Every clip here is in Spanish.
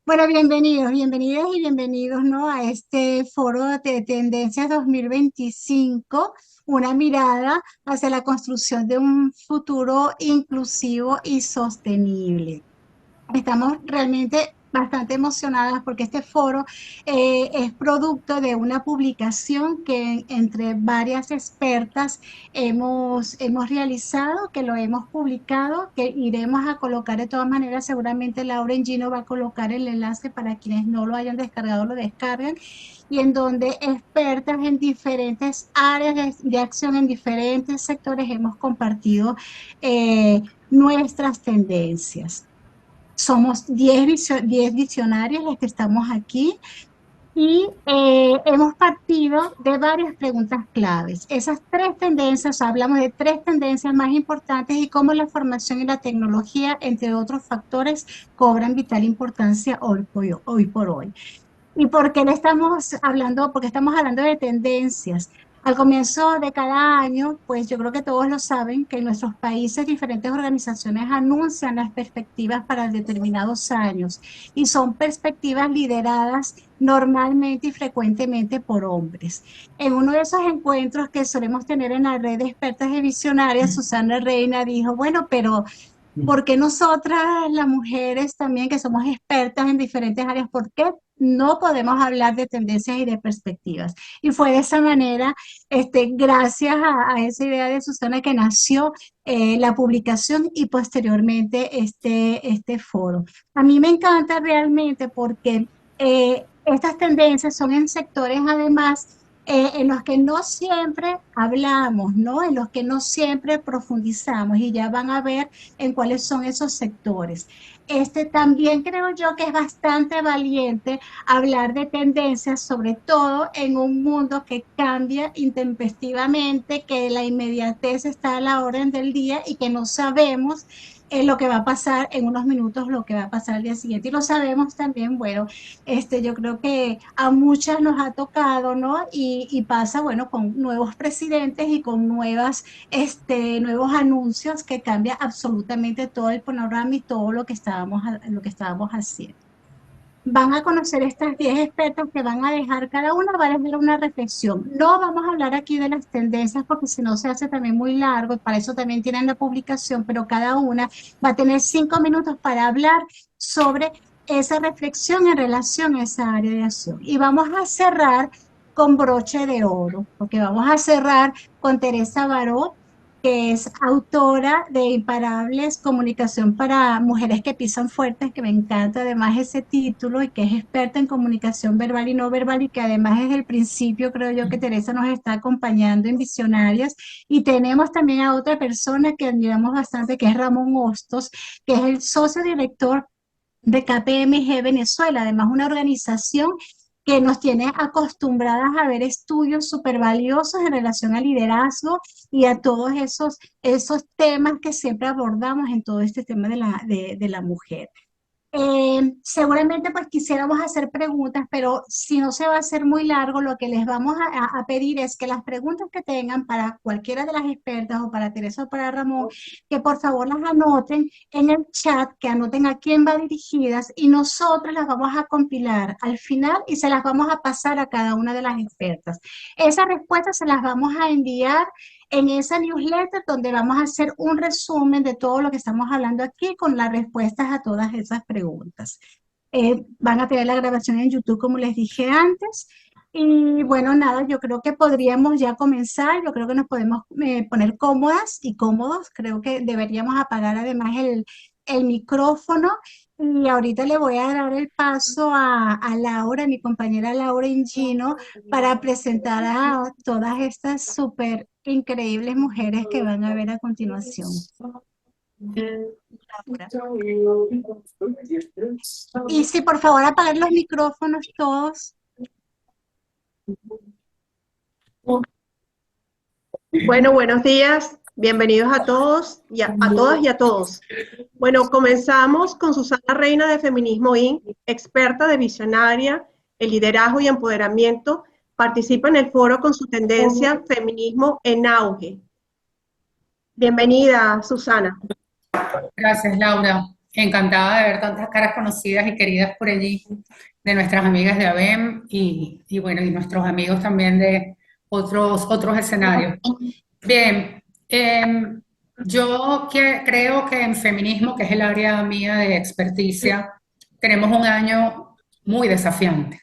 Bueno, bienvenidos, bienvenidas y bienvenidos, ¿no? A este foro de Tendencias 2025, una mirada hacia la construcción de un futuro inclusivo y sostenible. Estamos realmente bastante emocionadas porque este foro es producto de una publicación que entre varias expertas hemos realizado, que lo hemos publicado, que iremos a colocar de todas maneras. Seguramente Laura Engino va a colocar el enlace para quienes no lo hayan descargado, lo descarguen, y en donde expertas en diferentes áreas de acción, en diferentes sectores, hemos compartido nuestras tendencias. Somos 10 visionarios los que estamos aquí y hemos partido de varias preguntas claves. Esas tres tendencias, hablamos de tres tendencias más importantes y cómo la formación y la tecnología, entre otros factores, cobran vital importancia hoy por hoy. ¿Y por qué le estamos hablando? Porque estamos hablando de tendencias. Al comienzo de cada año, pues yo creo que todos lo saben, que en nuestros países diferentes organizaciones anuncian las perspectivas para determinados años y son perspectivas lideradas normalmente y frecuentemente por hombres. En uno de esos encuentros que solemos tener en la red de expertas y visionarias, Susana Reina dijo, bueno, pero ¿por qué nosotras, las mujeres también, que somos expertas en diferentes áreas, por qué no podemos hablar de tendencias y de perspectivas? Y fue de esa manera, gracias a esa idea de Susana, que nació la publicación y posteriormente este foro. A mí me encanta realmente porque estas tendencias son en sectores además en los que no siempre hablamos, ¿no? En los que no siempre profundizamos, y ya van a ver en cuáles son esos sectores. También creo yo que es bastante valiente hablar de tendencias, sobre todo en un mundo que cambia intempestivamente, que la inmediatez está a la orden del día y que no sabemos lo que va a pasar en unos minutos, lo que va a pasar al día siguiente. Y lo sabemos también, bueno, yo creo que a muchas nos ha tocado, ¿no? Y pasa, bueno, con nuevos presidentes y con nuevos anuncios que cambia absolutamente todo el panorama y todo lo que estábamos haciendo. Van a conocer estas 10 expertas que van a dejar, cada una va a dejar una reflexión. No vamos a hablar aquí de las tendencias porque si no se hace también muy largo, y para eso también tienen la publicación, pero cada una va a tener 5 minutos para hablar sobre esa reflexión en relación a esa área de acción. Y vamos a cerrar con broche de oro, porque vamos a cerrar con Teresa Baró, que es autora de Imparables, Comunicación para Mujeres que Pisan Fuertes, que me encanta además ese título, y que es experta en comunicación verbal y no verbal, y que además desde el principio creo yo que Teresa nos está acompañando en Visionarias. Y tenemos también a otra persona que admiramos bastante, que es Ramón Hostos, que es el socio director de KPMG Venezuela, además una organización que nos tiene acostumbradas a ver estudios súper valiosos en relación al liderazgo y a todos esos temas que siempre abordamos en todo este tema de la mujer. Seguramente pues quisiéramos hacer preguntas, pero si no se va a hacer muy largo, lo que les vamos a pedir es que las preguntas que tengan para cualquiera de las expertas, o para Teresa o para Ramón, que por favor las anoten en el chat, que anoten a quién va dirigidas, y nosotros las vamos a compilar al final y se las vamos a pasar a cada una de las expertas. Esas respuestas se las vamos a enviar en esa newsletter, donde vamos a hacer un resumen de todo lo que estamos hablando aquí con las respuestas a todas esas preguntas. Van a tener la grabación en YouTube, como les dije antes. Y bueno, nada, yo creo que podríamos ya comenzar. Yo creo que nos podemos poner cómodas y cómodos. Creo que deberíamos apagar además el micrófono. Y ahorita le voy a dar el paso a Laura, mi compañera Laura Ingino, para presentar a todas estas súper increíbles mujeres que van a ver a continuación. Laura. Y si por favor apagar los micrófonos todos. Bueno, buenos días, bienvenidos a todos y a todas y a todos. Bueno, comenzamos con Susana Reina de Feminismo Inc., experta de visionaria, el liderazgo y empoderamiento. Participa en el foro con su tendencia Feminismo en Auge. Bienvenida, Susana. Gracias, Laura. encantada de ver tantas caras conocidas y queridas por allí, de nuestras amigas de ABEM y bueno, y nuestros amigos también de otros escenarios. Bien, yo creo que en feminismo, que es el área mía de experticia, tenemos un año muy desafiante.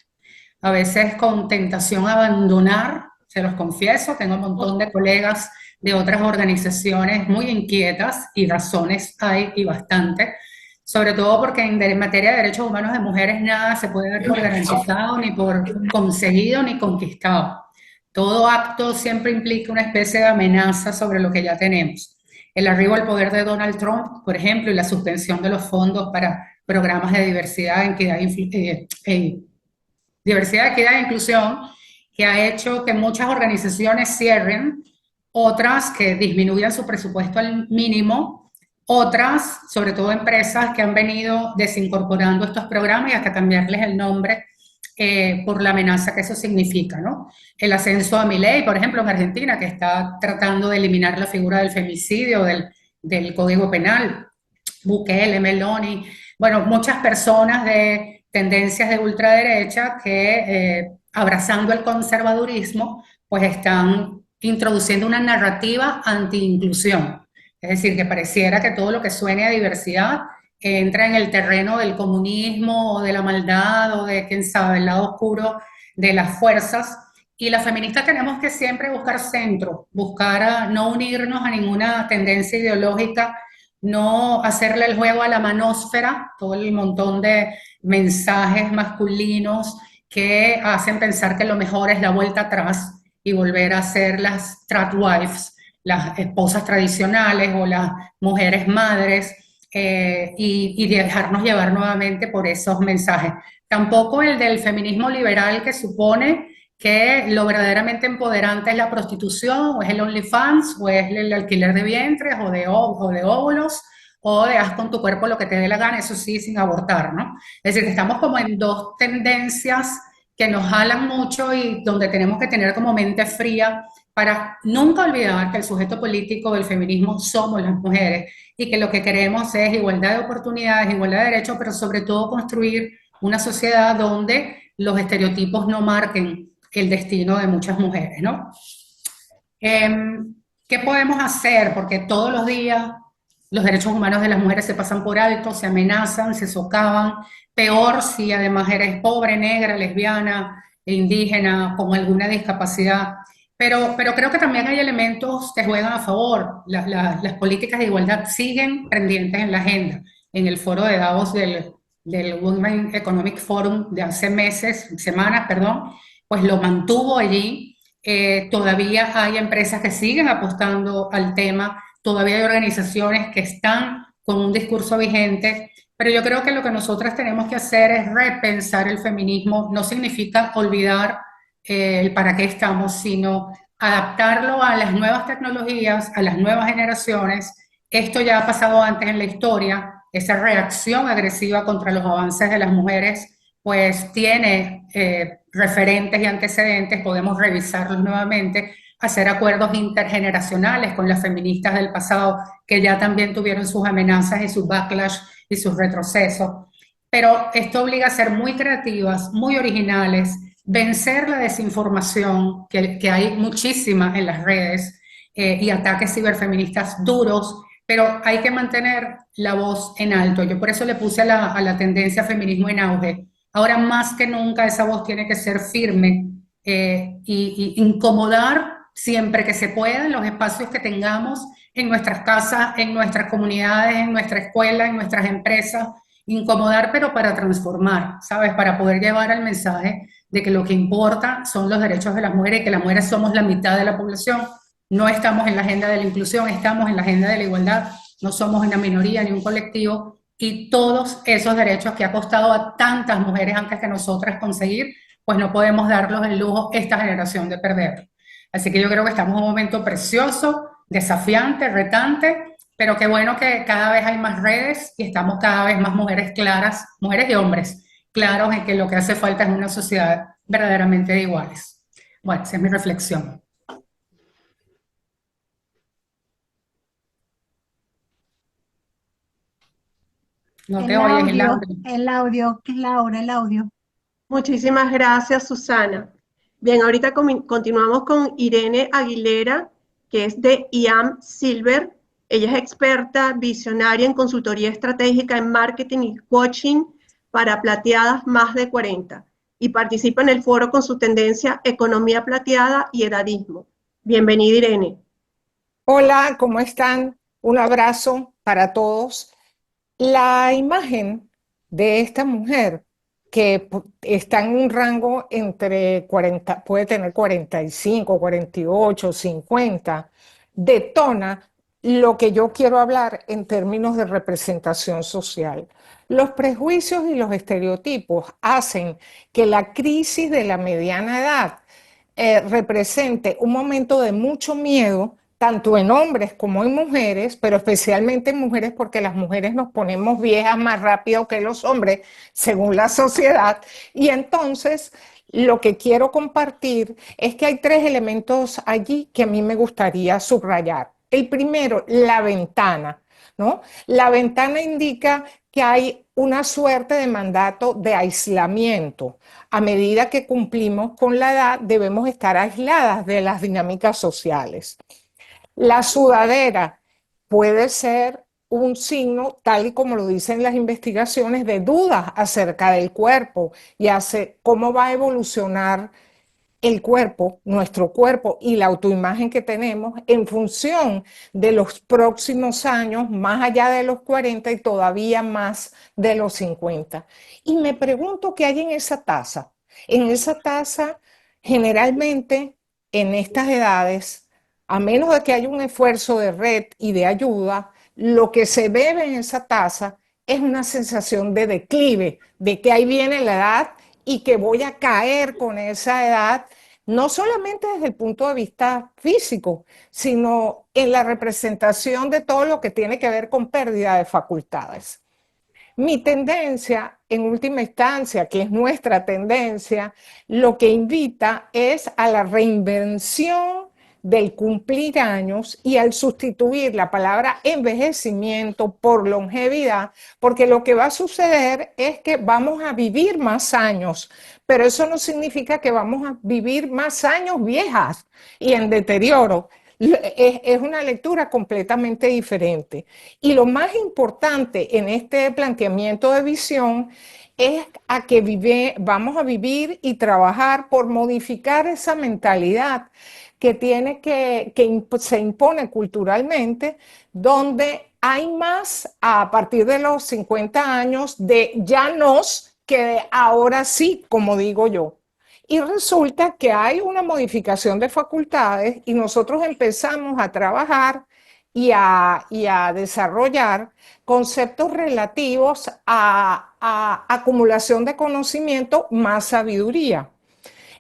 A veces con tentación a abandonar, se los confieso, tengo un montón de colegas de otras organizaciones muy inquietas y razones hay y bastante, sobre todo porque en materia de derechos humanos de mujeres nada se puede ver por garantizado, ni por conseguido, ni conquistado. Todo acto siempre implica una especie de amenaza sobre lo que ya tenemos. El arribo al poder de Donald Trump, por ejemplo, y la suspensión de los fondos para programas de diversidad, diversidad, equidad e inclusión, que ha hecho que muchas organizaciones cierren, otras que disminuyan su presupuesto al mínimo, otras, sobre todo empresas, que han venido desincorporando estos programas y hasta cambiarles el nombre por la amenaza que eso significa, ¿no? El ascenso a Milei, por ejemplo, en Argentina, que está tratando de eliminar la figura del femicidio del Código Penal, Bukele, Meloni, bueno, muchas personas de tendencias de ultraderecha que abrazando el conservadurismo, pues están introduciendo una narrativa anti-inclusión. Es decir, que pareciera que todo lo que suene a diversidad entra en el terreno del comunismo o de la maldad o de, quién sabe, el lado oscuro de las fuerzas. Y las feministas tenemos que siempre buscar centro, buscar no unirnos a ninguna tendencia ideológica, no hacerle el juego a la manósfera, todo el montón de mensajes masculinos que hacen pensar que lo mejor es la vuelta atrás y volver a ser las tradwives, las esposas tradicionales o las mujeres madres, y dejarnos llevar nuevamente por esos mensajes. Tampoco el del feminismo liberal que supone que lo verdaderamente empoderante es la prostitución, o es el OnlyFans, o es el alquiler de vientres, o de óvulos, o de haz con tu cuerpo lo que te dé la gana, eso sí, sin abortar, ¿no? Es decir, que estamos como en dos tendencias que nos jalan mucho y donde tenemos que tener como mente fría para nunca olvidar que el sujeto político del feminismo somos las mujeres y que lo que queremos es igualdad de oportunidades, igualdad de derechos, pero sobre todo construir una sociedad donde los estereotipos no marquen el destino de muchas mujeres, ¿no? ¿Qué podemos hacer? Porque todos los días los derechos humanos de las mujeres se pasan por alto, se amenazan, se socavan. Peor si además eres pobre, negra, lesbiana, indígena, con alguna discapacidad. Pero creo que también hay elementos que juegan a favor. Las políticas de igualdad siguen pendientes en la agenda. En el foro de Davos del Women Economic Forum de hace meses, semanas, perdón, pues lo mantuvo allí. Todavía hay empresas que siguen apostando al tema, todavía hay organizaciones que están con un discurso vigente, pero yo creo que lo que nosotras tenemos que hacer es repensar el feminismo. No significa olvidar el para qué estamos, sino adaptarlo a las nuevas tecnologías, a las nuevas generaciones. Esto ya ha pasado antes en la historia, esa reacción agresiva contra los avances de las mujeres, pues tiene referentes y antecedentes, podemos revisarlos nuevamente, hacer acuerdos intergeneracionales con las feministas del pasado que ya también tuvieron sus amenazas y sus backlash y sus retrocesos. Pero esto obliga a ser muy creativas, muy originales, vencer la desinformación, que hay muchísima en las redes, y ataques ciberfeministas duros, pero hay que mantener la voz en alto. Yo por eso le puse a la tendencia feminismo en auge. Ahora más que nunca esa voz tiene que ser firme y incomodar siempre que se pueda en los espacios que tengamos, en nuestras casas, en nuestras comunidades, en nuestra escuela, en nuestras empresas, incomodar pero para transformar, ¿sabes? Para poder llevar el mensaje de que lo que importa son los derechos de las mujeres y que las mujeres somos la mitad de la población. No estamos en la agenda de la inclusión, estamos en la agenda de la igualdad, no somos una minoría ni un colectivo, y todos esos derechos que ha costado a tantas mujeres antes que nosotras conseguir, pues no podemos darlos el lujo esta generación de perder. Así que yo creo que estamos en un momento precioso, desafiante, retante, pero qué bueno que cada vez hay más redes y estamos cada vez más mujeres claras, mujeres y hombres, claros en que lo que hace falta es una sociedad verdaderamente de iguales. Bueno, esa es mi reflexión. No te oyes el audio. Laura, el audio. Muchísimas gracias, Susana. Bien, ahorita continuamos con Irene Aguilera, que es de IAM Silver. Ella es experta visionaria en consultoría estratégica en marketing y coaching para plateadas más de 40 y participa en el foro con su tendencia Economía Plateada y Edadismo. Bienvenida, Irene. Hola, ¿cómo están? Un abrazo para todos. La imagen de esta mujer que está en un rango entre 40, puede tener 45, 48, 50, detona lo que yo quiero hablar en términos de representación social. Los prejuicios y los estereotipos hacen que la crisis de la mediana edad represente un momento de mucho miedo, tanto en hombres como en mujeres, pero especialmente en mujeres porque las mujeres nos ponemos viejas más rápido que los hombres, según la sociedad. Y entonces lo que quiero compartir es que hay tres elementos allí que a mí me gustaría subrayar. El primero, la ventana, ¿no? La ventana indica que hay una suerte de mandato de aislamiento. A medida que cumplimos con la edad, debemos estar aisladas de las dinámicas sociales. La sudadera puede ser un signo, tal y como lo dicen las investigaciones, de dudas acerca del cuerpo y hace cómo va a evolucionar el cuerpo, nuestro cuerpo y la autoimagen que tenemos en función de los próximos años, más allá de los 40 y todavía más de los 50. Y me pregunto qué hay en esa taza. En esa taza, generalmente, en estas edades, a menos de que haya un esfuerzo de red y de ayuda, lo que se bebe en esa taza es una sensación de declive, de que ahí viene la edad y que voy a caer con esa edad, no solamente desde el punto de vista físico, sino en la representación de todo lo que tiene que ver con pérdida de facultades. Mi tendencia, en última instancia, que es nuestra tendencia, lo que invita es a la reinvención del cumplir años y al sustituir la palabra envejecimiento por longevidad, porque lo que va a suceder es que vamos a vivir más años, pero eso no significa que vamos a vivir más años viejas y en deterioro. Es una lectura completamente diferente. Y lo más importante en este planteamiento de visión es a que vamos a vivir y trabajar por modificar esa mentalidad que se impone culturalmente, donde hay más a partir de los 50 años de ya nos que de ahora sí, como digo yo. Y resulta que hay una modificación de facultades y nosotros empezamos a trabajar y a desarrollar conceptos relativos a acumulación de conocimiento más sabiduría.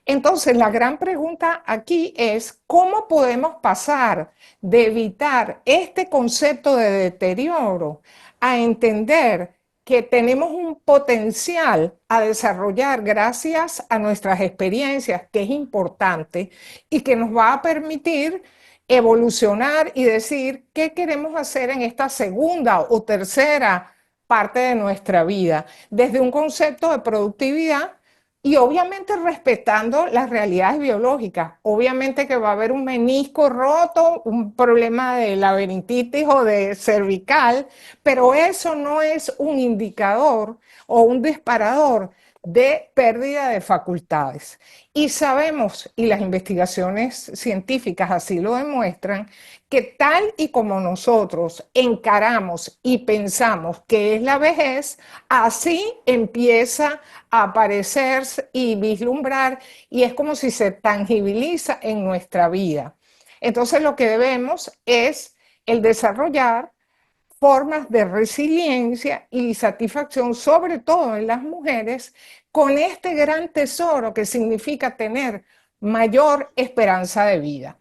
Entonces, la gran pregunta aquí es, ¿cómo podemos pasar de evitar este concepto de deterioro a entender que tenemos un potencial a desarrollar gracias a nuestras experiencias, que es importante y que nos va a permitir evolucionar y decir qué queremos hacer en esta segunda o tercera parte de nuestra vida, desde un concepto de productividad y obviamente respetando las realidades biológicas. Obviamente que va a haber un menisco roto, un problema de laberintitis o de cervical, pero eso no es un indicador o un disparador de pérdida de facultades. Y sabemos, y las investigaciones científicas así lo demuestran, que tal y como nosotros encaramos y pensamos que es la vejez, así empieza a aparecer y vislumbrar y es como si se tangibiliza en nuestra vida. Entonces lo que debemos es el desarrollar formas de resiliencia y satisfacción, sobre todo en las mujeres, con este gran tesoro que significa tener mayor esperanza de vida.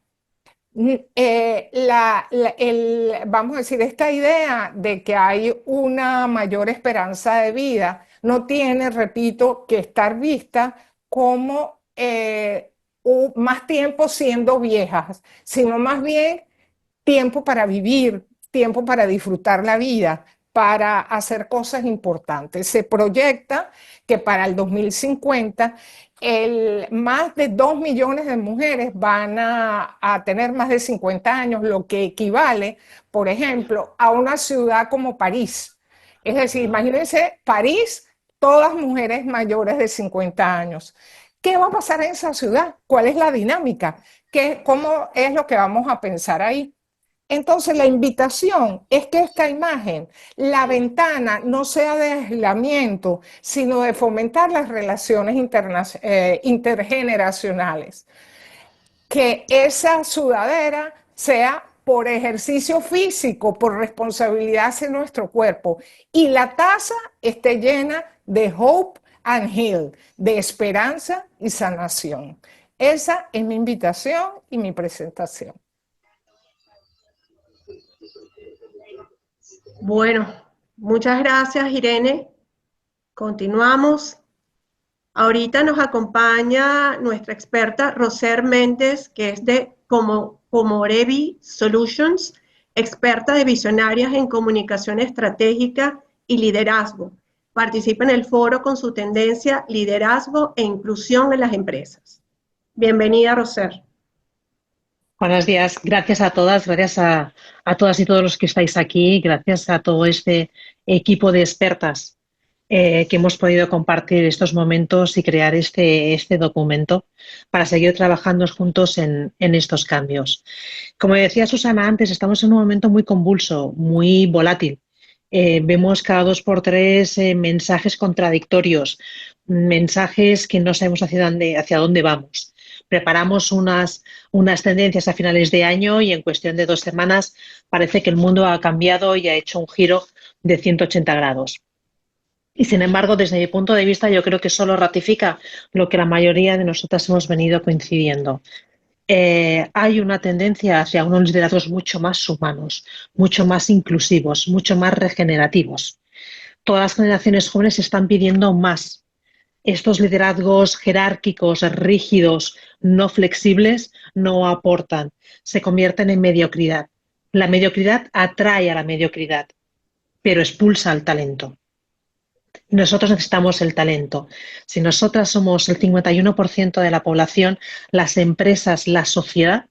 Vamos a decir, esta idea de que hay una mayor esperanza de vida no tiene, repito, que estar vista como más tiempo siendo viejas, sino más bien tiempo para vivir, tiempo para disfrutar la vida, para hacer cosas importantes. Se proyecta que para el 2050 más de 2 millones de mujeres van a tener más de 50 años, lo que equivale, por ejemplo, a una ciudad como París. Es decir, imagínense París, todas mujeres mayores de 50 años. ¿Qué va a pasar en esa ciudad? ¿Cuál es la dinámica? ¿Cómo es lo que vamos a pensar ahí? Entonces, la invitación es que esta imagen, la ventana, no sea de aislamiento, sino de fomentar las relaciones intergeneracionales. Que esa sudadera sea por ejercicio físico, por responsabilidad hacia nuestro cuerpo, y la taza esté llena de hope and heal, de esperanza y sanación. Esa es mi invitación y mi presentación. Bueno, muchas gracias, Irene. Continuamos. Ahorita nos acompaña nuestra experta Roser Méndez, que es de Comorevi Solutions, experta de visionarias en comunicación estratégica y liderazgo. Participa en el foro con su tendencia liderazgo e inclusión en las empresas. Bienvenida, Roser. Buenos días, gracias a todas, gracias a todas y todos los que estáis aquí, gracias a todo este equipo de expertas que hemos podido compartir estos momentos y crear este documento para seguir trabajando juntos en estos cambios. Como decía Susana antes, estamos en un momento muy convulso, muy volátil. Vemos cada 2 por 3 mensajes contradictorios, mensajes que no sabemos hacia dónde vamos. Preparamos unas tendencias a finales de año y en cuestión de 2 semanas parece que el mundo ha cambiado y ha hecho un giro de 180 grados. Y sin embargo, desde mi punto de vista, yo creo que solo ratifica lo que la mayoría de nosotras hemos venido coincidiendo. Hay una tendencia hacia unos liderazgos mucho más humanos, mucho más inclusivos, mucho más regenerativos. Todas las generaciones jóvenes están pidiendo más. Estos liderazgos jerárquicos, rígidos, no flexibles, no aportan, se convierten en mediocridad. La mediocridad atrae a la mediocridad, pero expulsa al talento. Nosotros necesitamos el talento. Si nosotras somos el 51% de la población, las empresas, la sociedad,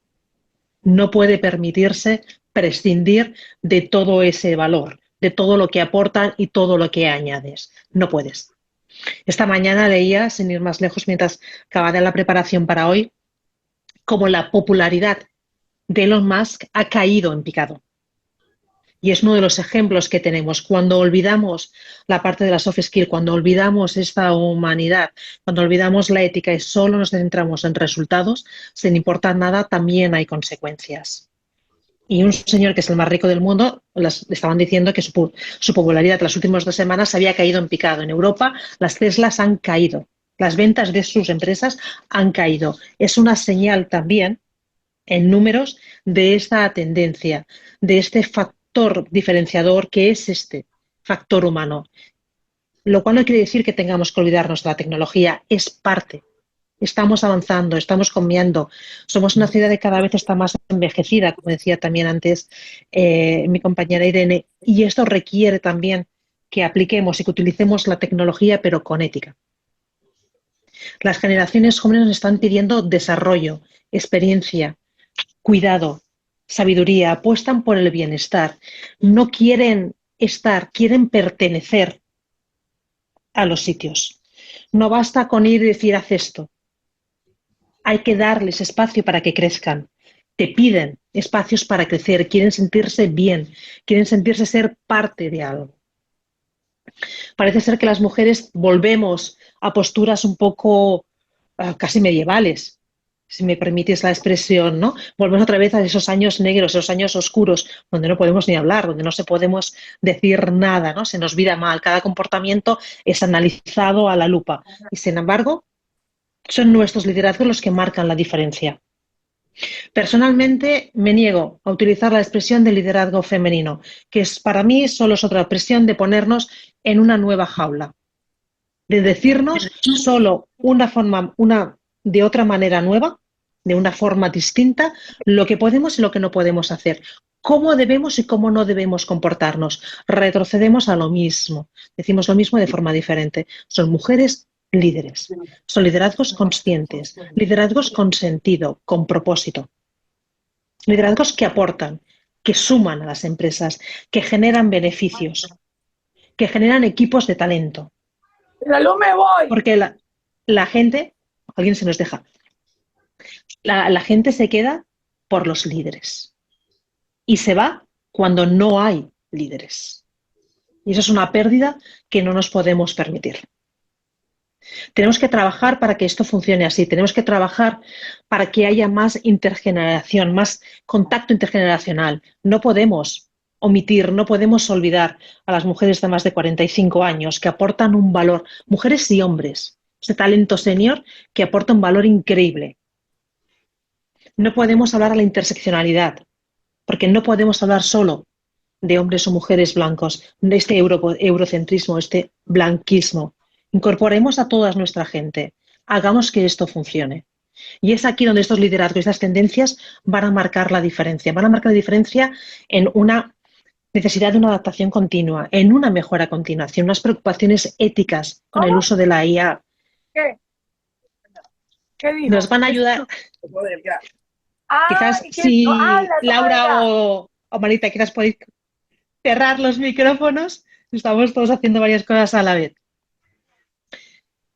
no puede permitirse prescindir de todo ese valor, de todo lo que aportan y todo lo que añades. No puedes. Esta mañana leía, sin ir más lejos, mientras acababa la preparación para hoy, cómo la popularidad de Elon Musk ha caído en picado. Y es uno de los ejemplos que tenemos. Cuando olvidamos la parte de la soft skill, cuando olvidamos esta humanidad, cuando olvidamos la ética y solo nos centramos en resultados, sin importar nada, también hay consecuencias. Y un señor que es el más rico del mundo, le estaban diciendo que su popularidad las últimas 2 semanas había caído en picado. En Europa las Teslas han caído, las ventas de sus empresas han caído. Es una señal también en números de esta tendencia, de este factor diferenciador que es este factor humano. Lo cual no quiere decir que tengamos que olvidarnos de la tecnología, es parte. Estamos avanzando, estamos cambiando. Somos una ciudad que cada vez está más envejecida, como decía también antes mi compañera Irene, y esto requiere también que apliquemos y que utilicemos la tecnología, pero con ética. Las generaciones jóvenes nos están pidiendo desarrollo, experiencia, cuidado, sabiduría, apuestan por el bienestar. No quieren estar, quieren pertenecer a los sitios. No basta con ir y decir haz esto. Hay que darles espacio para que crezcan. Te piden espacios para crecer, quieren sentirse bien, quieren sentirse ser parte de algo. Parece ser que las mujeres volvemos a posturas un poco casi medievales, si me permitís la expresión, ¿no? Volvemos otra vez a esos años negros, esos años oscuros, donde no podemos ni hablar, donde no se podemos decir nada, ¿no? Se nos mira mal, cada comportamiento es analizado a la lupa. Y sin embargo, son nuestros liderazgos los que marcan la diferencia. Personalmente me niego a utilizar la expresión de liderazgo femenino, que para mí solo es otra expresión de ponernos en una nueva jaula, de decirnos solo de otra manera nueva, de una forma distinta, lo que podemos y lo que no podemos hacer. cómo debemos y cómo no debemos comportarnos. Retrocedemos a lo mismo, decimos lo mismo de forma diferente. Son mujeres líderes, son liderazgos conscientes, liderazgos con sentido, con propósito, liderazgos que aportan, que suman a las empresas, que generan beneficios, que generan equipos de talento. Pero me voy. Porque la gente, alguien se nos deja, la gente se queda por los líderes y se va cuando no hay líderes. Y eso es una pérdida que no nos podemos permitir. Tenemos que trabajar para que esto funcione así, tenemos que trabajar para que haya más intergeneración, más contacto intergeneracional. No podemos omitir, no podemos olvidar a las mujeres de más de 45 años que aportan un valor, mujeres y hombres, ese talento senior que aporta un valor increíble. No podemos hablar a la interseccionalidad, porque no podemos hablar solo de hombres o mujeres blancos, de este eurocentrismo, este blanquismo. Incorporemos a toda nuestra gente, hagamos que esto funcione. Y es aquí donde estos liderazgos, estas tendencias van a marcar la diferencia. Van a marcar la diferencia en una necesidad de una adaptación continua, en una mejora continua, en unas preocupaciones éticas con el uso de la IA. ¿Qué dijo? Nos van a ayudar. Quizás si Laura o Marita quizás podéis cerrar los micrófonos, estamos todos haciendo varias cosas a la vez.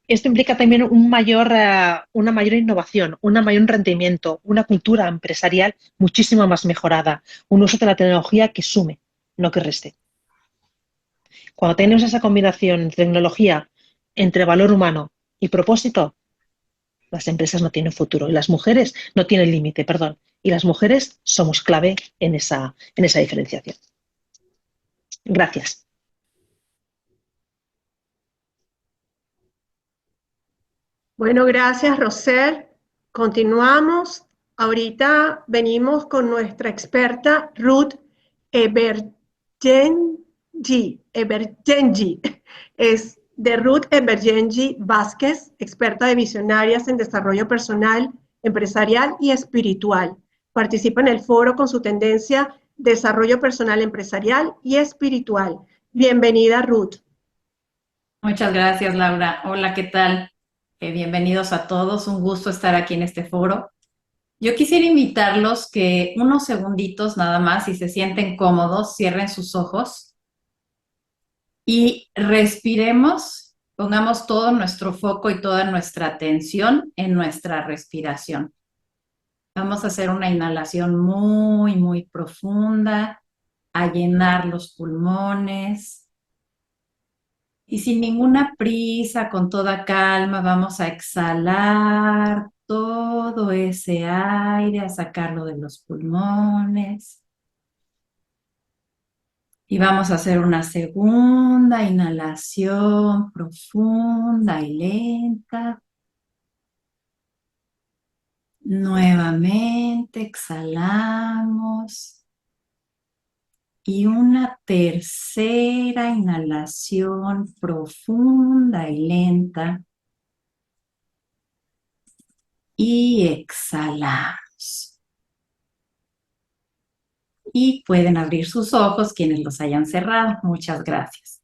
Esto implica también una mayor innovación, un mayor rendimiento, una cultura empresarial muchísimo más mejorada, un uso de la tecnología que sume, no que reste. Cuando tenemos esa combinación de tecnología entre valor humano y propósito, las empresas no tienen futuro y las mujeres no tienen límite, perdón. Y las mujeres somos clave en esa diferenciación. Gracias. Bueno, gracias, Roser. Continuamos. Ahorita venimos con nuestra experta Ruth Ebergenji. Es de Ruth Ebergenji Vázquez, experta de visionarias en desarrollo personal, empresarial y espiritual. Participa en el foro con su tendencia Desarrollo Personal Empresarial y Espiritual. Bienvenida, Ruth. Muchas gracias, Laura. Hola, ¿qué tal? Bienvenidos a todos. Un gusto estar aquí en este foro. Yo quisiera invitarlos que unos segunditos nada más, si se sienten cómodos, cierren sus ojos y respiremos, pongamos todo nuestro foco y toda nuestra atención en nuestra respiración. Vamos a hacer una inhalación muy, muy profunda, a llenar los pulmones. Y sin ninguna prisa, con toda calma, vamos a exhalar todo ese aire, a sacarlo de los pulmones. Y vamos a hacer una segunda inhalación profunda y lenta. Nuevamente exhalamos. Y una tercera inhalación profunda y lenta. Y exhalamos. Y pueden abrir sus ojos quienes los hayan cerrado. Muchas gracias.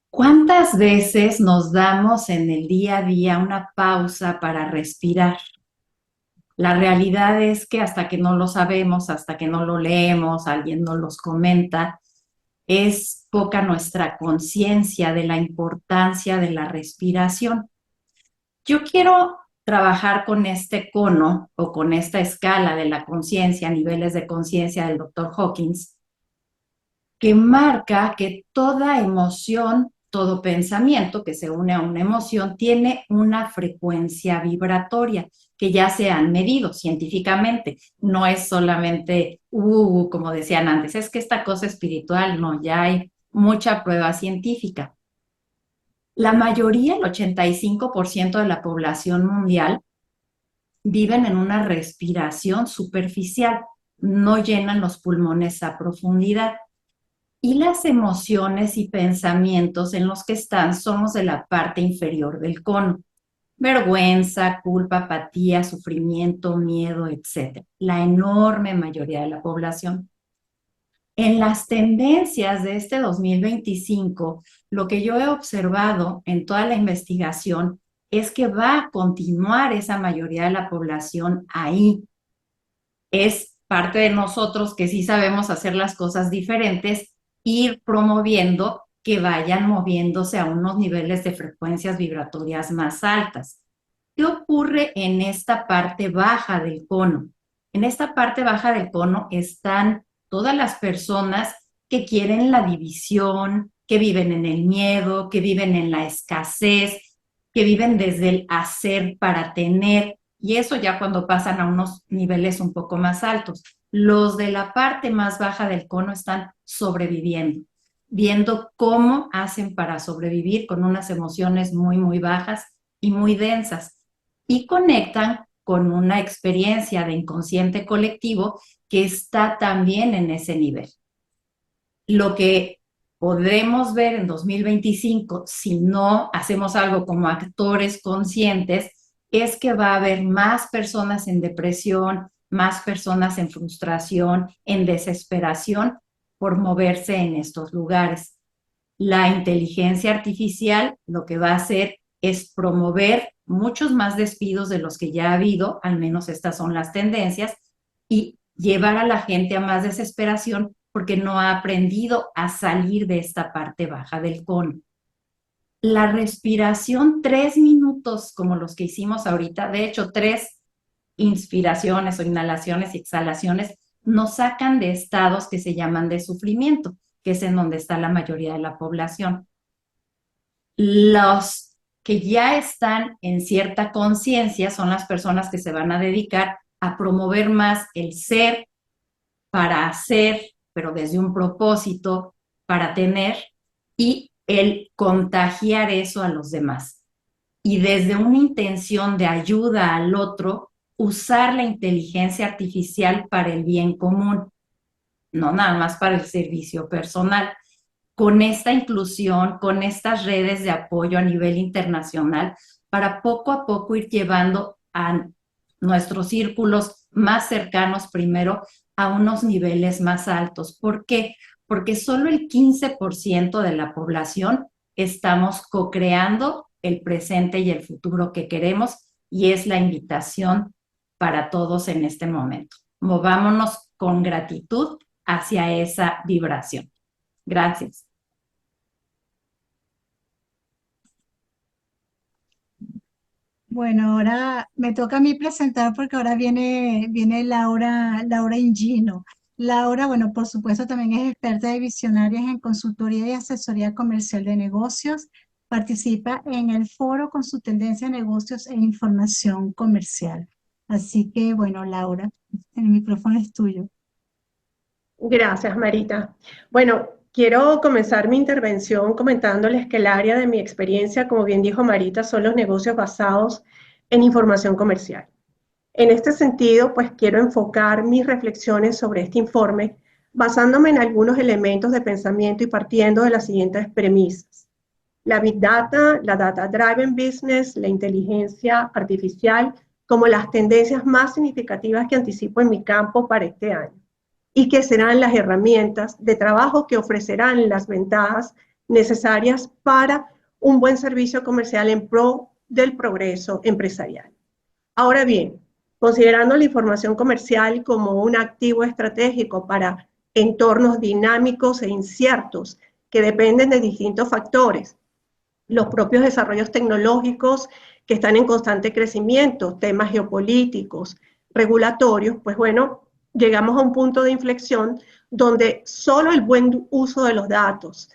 ¿Cuántas veces nos damos en el día a día una pausa para respirar? La realidad es que hasta que no lo sabemos, hasta que no lo leemos, alguien nos los comenta, es poca nuestra conciencia de la importancia de la respiración. Yo quiero trabajar con este cono o con esta escala de la conciencia, niveles de conciencia del Dr. Hawkins, que marca que toda emoción, todo pensamiento que se une a una emoción tiene una frecuencia vibratoria que ya se han medido científicamente. No es solamente, como decían antes, es que esta cosa espiritual, no, ya hay mucha prueba científica. La mayoría, el 85% de la población mundial, viven en una respiración superficial, no llenan los pulmones a profundidad. Y las emociones y pensamientos en los que están son los de la parte inferior del cono. Vergüenza, culpa, apatía, sufrimiento, miedo, etc. La enorme mayoría de la población. En las tendencias de este 2025, lo que yo he observado en toda la investigación es que va a continuar esa mayoría de la población ahí. Es parte de nosotros que sí sabemos hacer las cosas diferentes, ir promoviendo que vayan moviéndose a unos niveles de frecuencias vibratorias más altas. ¿Qué ocurre en esta parte baja del cono? En esta parte baja del cono están todas las personas que quieren la división, que viven en el miedo, que viven en la escasez, que viven desde el hacer para tener, y eso ya cuando pasan a unos niveles un poco más altos. Los de la parte más baja del cono están sobreviviendo, viendo cómo hacen para sobrevivir con unas emociones muy, muy bajas y muy densas, y conectan con una experiencia de inconsciente colectivo que está también en ese nivel. Lo que podremos ver en 2025, si no hacemos algo como actores conscientes, es que va a haber más personas en depresión, más personas en frustración, en desesperación por moverse en estos lugares. La inteligencia artificial lo que va a hacer es promover muchos más despidos de los que ya ha habido, al menos estas son las tendencias, y llevar a la gente a más desesperación porque no ha aprendido a salir de esta parte baja del cono. La respiración 3 minutos, como los que hicimos ahorita, de hecho 3 inspiraciones o inhalaciones y exhalaciones, nos sacan de estados que se llaman de sufrimiento, que es en donde está la mayoría de la población. Los que ya están en cierta conciencia son las personas que se van a dedicar a promover más el ser para hacer, pero desde un propósito, para tener, y el contagiar eso a los demás. Y desde una intención de ayuda al otro, usar la inteligencia artificial para el bien común, no nada más para el servicio personal. Con esta inclusión, con estas redes de apoyo a nivel internacional, para poco a poco ir llevando a nuestros círculos más cercanos primero a unos niveles más altos. ¿Por qué? Porque solo el 15% de la población estamos co-creando el presente y el futuro que queremos, y es la invitación para todos en este momento. Movámonos con gratitud hacia esa vibración. Gracias. Bueno, ahora me toca a mí presentar porque ahora viene Laura Ingino. Laura, bueno, por supuesto también es experta de visionarias en consultoría y asesoría comercial de negocios. Participa en el foro con su tendencia a negocios e información comercial. Así que, bueno, Laura, el micrófono es tuyo. Gracias, Marita. Bueno, quiero comenzar mi intervención comentándoles que el área de mi experiencia, como bien dijo Marita, son los negocios basados en información comercial. En este sentido, pues quiero enfocar mis reflexiones sobre este informe basándome en algunos elementos de pensamiento y partiendo de las siguientes premisas. La Big Data, la Data Driven Business, la inteligencia artificial, como las tendencias más significativas que anticipo en mi campo para este año, y que serán las herramientas de trabajo que ofrecerán las ventajas necesarias para un buen servicio comercial en pro del progreso empresarial. Ahora bien, considerando la información comercial como un activo estratégico para entornos dinámicos e inciertos que dependen de distintos factores, los propios desarrollos tecnológicos que están en constante crecimiento, temas geopolíticos, regulatorios, pues bueno, llegamos a un punto de inflexión donde solo el buen uso de los datos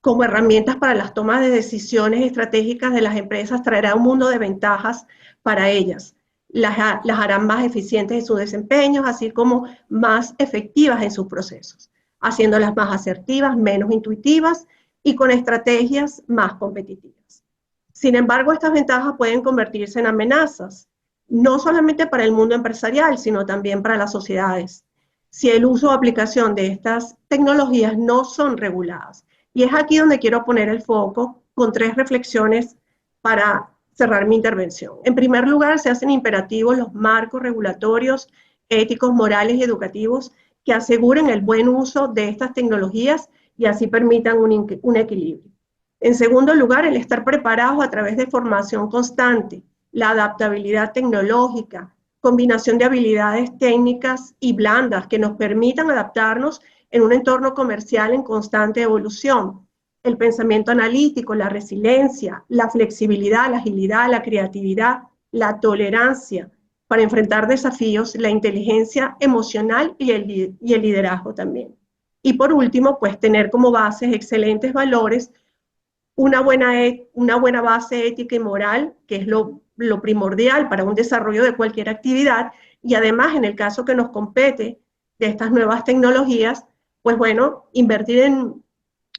como herramientas para las tomas de decisiones estratégicas de las empresas traerá un mundo de ventajas para ellas. Las harán más eficientes en sus desempeños, así como más efectivas en sus procesos, haciéndolas más asertivas, menos intuitivas y con estrategias más competitivas. Sin embargo, estas ventajas pueden convertirse en amenazas, no solamente para el mundo empresarial, sino también para las sociedades, si el uso o aplicación de estas tecnologías no son reguladas. Y es aquí donde quiero poner el foco con 3 reflexiones para cerrar mi intervención. En primer lugar, se hacen imperativos los marcos regulatorios, éticos, morales y educativos que aseguren el buen uso de estas tecnologías y así permitan un equilibrio. En segundo lugar, el estar preparados a través de formación constante, la adaptabilidad tecnológica, combinación de habilidades técnicas y blandas que nos permitan adaptarnos en un entorno comercial en constante evolución. El pensamiento analítico, la resiliencia, la flexibilidad, la agilidad, la creatividad, la tolerancia para enfrentar desafíos, la inteligencia emocional y el liderazgo también. Y por último, pues tener como bases excelentes valores, una buena base ética y moral, que es lo primordial para un desarrollo de cualquier actividad, y además, en el caso que nos compete de estas nuevas tecnologías, pues bueno, invertir en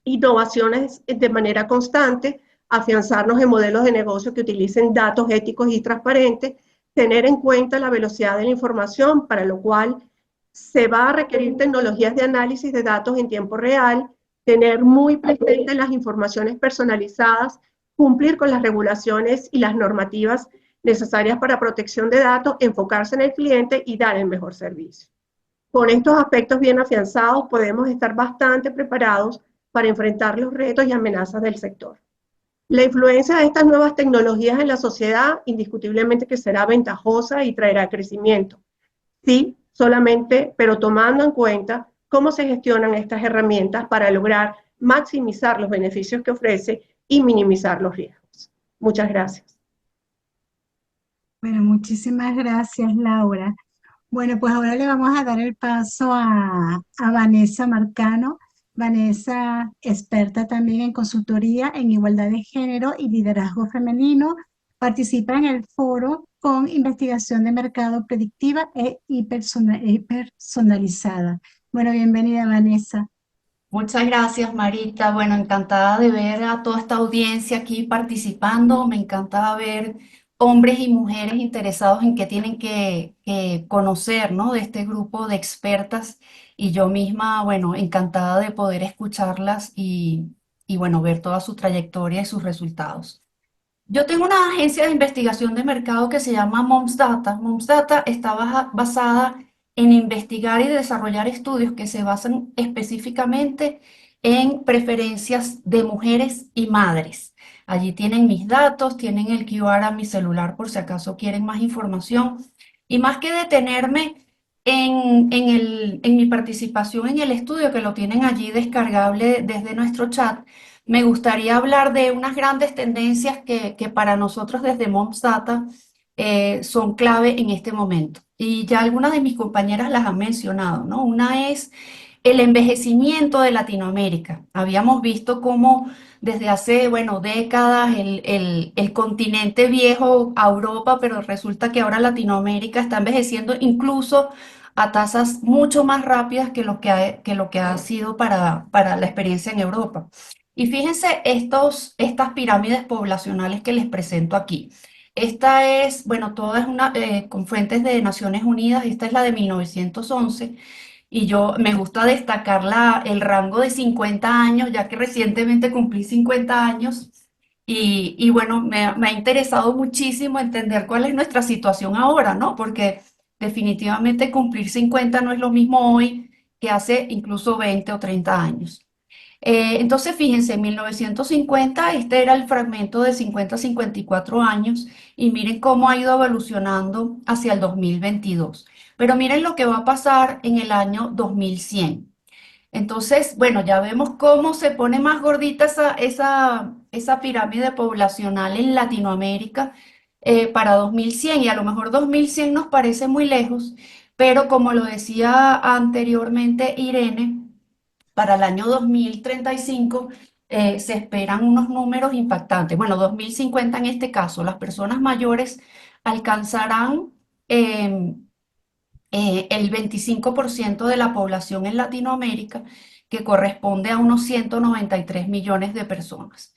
innovaciones de manera constante, afianzarnos en modelos de negocio que utilicen datos éticos y transparentes, tener en cuenta la velocidad de la información, para lo cual se va a requerir tecnologías de análisis de datos en tiempo real, tener muy presentes las informaciones personalizadas, cumplir con las regulaciones y las normativas necesarias para protección de datos, enfocarse en el cliente y dar el mejor servicio. Con estos aspectos bien afianzados, podemos estar bastante preparados para enfrentar los retos y amenazas del sector. La influencia de estas nuevas tecnologías en la sociedad indiscutiblemente que será ventajosa y traerá crecimiento. Sí, solamente, pero tomando en cuenta cómo se gestionan estas herramientas para lograr maximizar los beneficios que ofrece y minimizar los riesgos. Muchas gracias. Bueno, muchísimas gracias, Laura. Bueno, pues ahora le vamos a dar el paso a Vanessa Marcano. Vanessa, experta también en consultoría en igualdad de género y liderazgo femenino, participa en el foro con investigación de mercado predictiva y personalizada. Bueno, bienvenida, Vanessa. Muchas gracias, Marita. Bueno, encantada de ver a toda esta audiencia aquí participando. Me encantaba ver hombres y mujeres interesados en qué tienen que conocer, ¿no? De este grupo de expertas. Y yo misma, bueno, encantada de poder escucharlas y bueno, ver toda su trayectoria y sus resultados. Yo tengo una agencia de investigación de mercado que se llama Moms Data. Moms Data está basada en investigar y desarrollar estudios que se basan específicamente en preferencias de mujeres y madres. Allí tienen mis datos, tienen el QR a mi celular por si acaso quieren más información. Y más que detenerme en mi participación en el estudio, que lo tienen allí descargable desde nuestro chat, me gustaría hablar de unas grandes tendencias que para nosotros desde Moms Data son clave en este momento. Y ya algunas de mis compañeras las han mencionado, ¿no? Una es el envejecimiento de Latinoamérica. Habíamos visto cómo desde hace, bueno, décadas el continente viejo a Europa, pero resulta que ahora Latinoamérica está envejeciendo incluso a tasas mucho más rápidas que lo que ha sido para la experiencia en Europa. Y fíjense estas pirámides poblacionales que les presento aquí. Esta es, bueno, toda es con fuentes de Naciones Unidas, esta es la de 1911, y yo me gusta destacar el rango de 50 años, ya que recientemente cumplí 50 años, y bueno, me ha interesado muchísimo entender cuál es nuestra situación ahora, ¿no? Porque definitivamente cumplir 50 no es lo mismo hoy que hace incluso 20 o 30 años. Entonces, fíjense, en 1950 este era el fragmento de 50 a 54 años y miren cómo ha ido evolucionando hacia el 2022. Pero miren lo que va a pasar en el año 2100. Entonces, bueno, ya vemos cómo se pone más gordita esa pirámide poblacional en Latinoamérica para 2100 y a lo mejor 2100 nos parece muy lejos, pero como lo decía anteriormente Irene, para el año 2035 se esperan unos números impactantes. Bueno, 2050 en este caso, las personas mayores alcanzarán el 25% de la población en Latinoamérica, que corresponde a unos 193 millones de personas.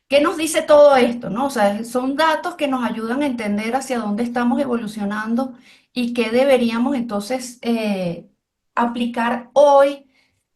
¿Qué nos dice todo esto, no? O sea, son datos que nos ayudan a entender hacia dónde estamos evolucionando y qué deberíamos entonces aplicar hoy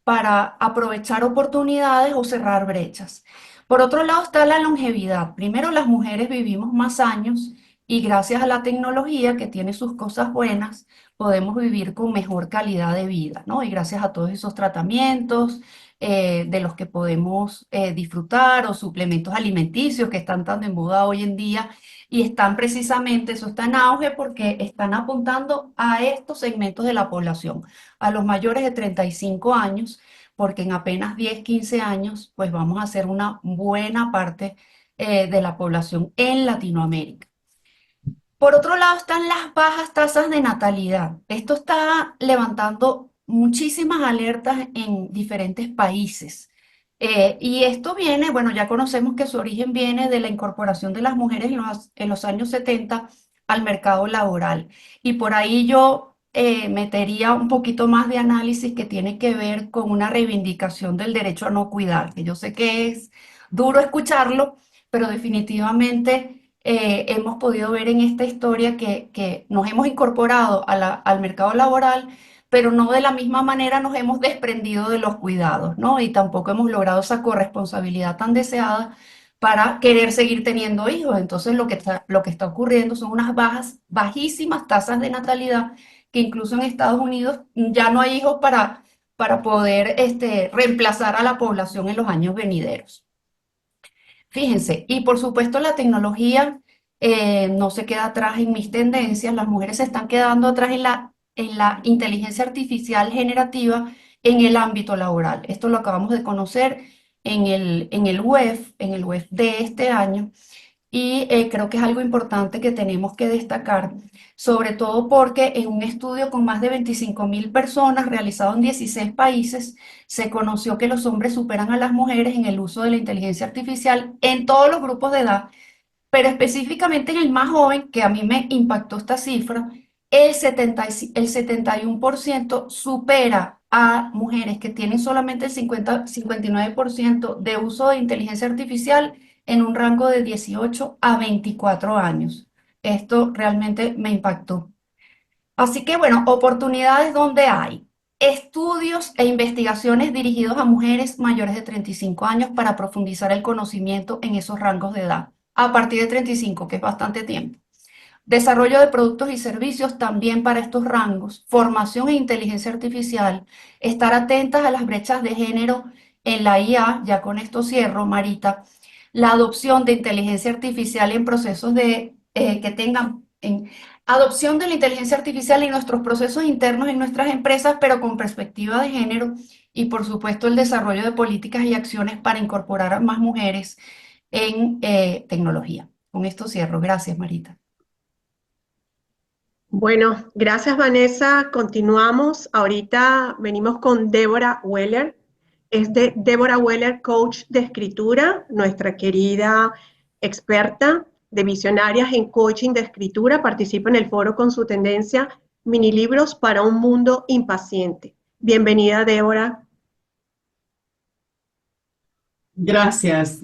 para aprovechar oportunidades o cerrar brechas. Por otro lado está la longevidad. Primero, las mujeres vivimos más años y gracias a la tecnología que tiene sus cosas buenas, podemos vivir con mejor calidad de vida, ¿no? Y gracias a todos esos tratamientos de los que podemos disfrutar o suplementos alimenticios que están tan de moda hoy en día y están precisamente, eso está en auge porque están apuntando a estos segmentos de la población, a los mayores de 35 años, porque en apenas 10, 15 años, pues vamos a ser una buena parte de la población en Latinoamérica. Por otro lado están las bajas tasas de natalidad. Esto está levantando muchísimas alertas en diferentes países. Y esto viene, bueno, ya conocemos que su origen viene de la incorporación de las mujeres en los años 70 al mercado laboral. Y por ahí yo metería un poquito más de análisis que tiene que ver con una reivindicación del derecho a no cuidar, que yo sé que es duro escucharlo, pero definitivamente hemos podido ver en esta historia que nos hemos incorporado al mercado laboral, pero no de la misma manera nos hemos desprendido de los cuidados, ¿no? Y tampoco hemos logrado esa corresponsabilidad tan deseada para querer seguir teniendo hijos. Entonces lo que está ocurriendo son unas bajísimas tasas de natalidad, que incluso en Estados Unidos ya no hay hijos para poder reemplazar a la población en los años venideros. Fíjense, y por supuesto la tecnología no se queda atrás en mis tendencias, las mujeres se están quedando atrás en la inteligencia artificial generativa en el ámbito laboral. Esto lo acabamos de conocer en el web de este año, y creo que es algo importante que tenemos que destacar, sobre todo porque en un estudio con más de 25.000 personas realizado en 16 países, se conoció que los hombres superan a las mujeres en el uso de la inteligencia artificial en todos los grupos de edad, pero específicamente en el más joven, que a mí me impactó esta cifra, el 71% supera a mujeres que tienen solamente el 59% de uso de inteligencia artificial en un rango de 18 a 24 años. Esto realmente me impactó. Así que bueno, oportunidades donde hay estudios e investigaciones dirigidos a mujeres mayores de 35 años para profundizar el conocimiento en esos rangos de edad, a partir de 35, que es bastante tiempo. Desarrollo de productos y servicios también para estos rangos, formación e inteligencia artificial, estar atentas a las brechas de género en la IA, ya con esto cierro, Marita, la adopción de inteligencia artificial en procesos que tengan adopción de la inteligencia artificial en nuestros procesos internos en nuestras empresas, pero con perspectiva de género, y por supuesto el desarrollo de políticas y acciones para incorporar a más mujeres en tecnología. Con esto cierro. Gracias, Marita. Bueno, gracias Vanessa. Continuamos. Ahorita venimos con Débora Weller. Es de Débora Weller, coach de escritura, nuestra querida experta de visionarias en coaching de escritura. Participa en el foro con su tendencia Mini libros para un mundo impaciente. Bienvenida, Débora. Gracias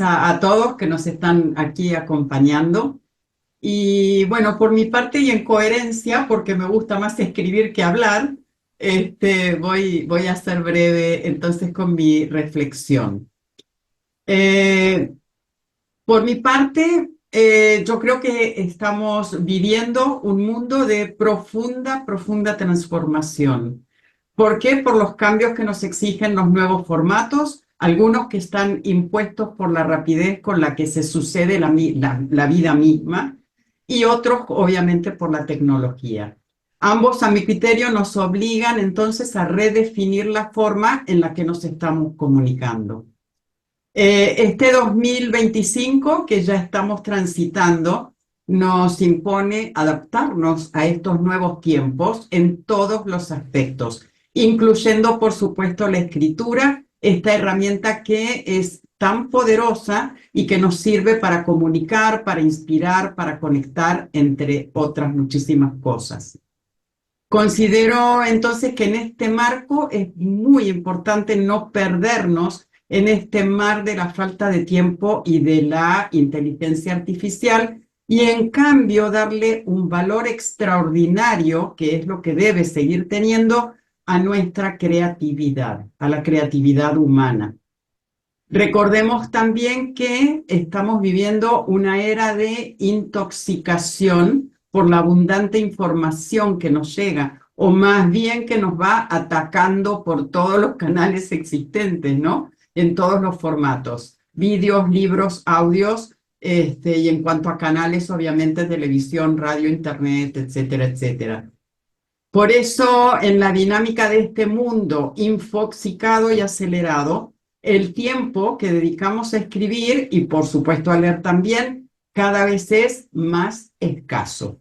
a todos que nos están aquí acompañando. Y bueno, por mi parte y en coherencia, porque me gusta más escribir que hablar, voy a ser breve entonces con mi reflexión. Por mi parte, yo creo que estamos viviendo un mundo de profunda transformación. ¿Por qué? Por los cambios que nos exigen los nuevos formatos, algunos que están impuestos por la rapidez con la que se sucede la vida misma, y otros obviamente por la tecnología. Ambos, a mi criterio, nos obligan entonces a redefinir la forma en la que nos estamos comunicando. Este 2025 que ya estamos transitando nos impone adaptarnos a estos nuevos tiempos en todos los aspectos, incluyendo, por supuesto, la escritura, esta herramienta que es tan poderosa y que nos sirve para comunicar, para inspirar, para conectar, entre otras muchísimas cosas. Considero entonces que en este marco es muy importante no perdernos en este mar de la falta de tiempo y de la inteligencia artificial, y en cambio darle un valor extraordinario, que es lo que debe seguir teniendo, a nuestra creatividad, a la creatividad humana. Recordemos también que estamos viviendo una era de intoxicación por la abundante información que nos llega, o más bien que nos va atacando por todos los canales existentes, ¿no? En todos los formatos, vídeos, libros, audios, y en cuanto a canales, obviamente televisión, radio, internet, etcétera, etcétera. Por eso, en la dinámica de este mundo infoxicado y acelerado, el tiempo que dedicamos a escribir y por supuesto a leer también, cada vez es más escaso.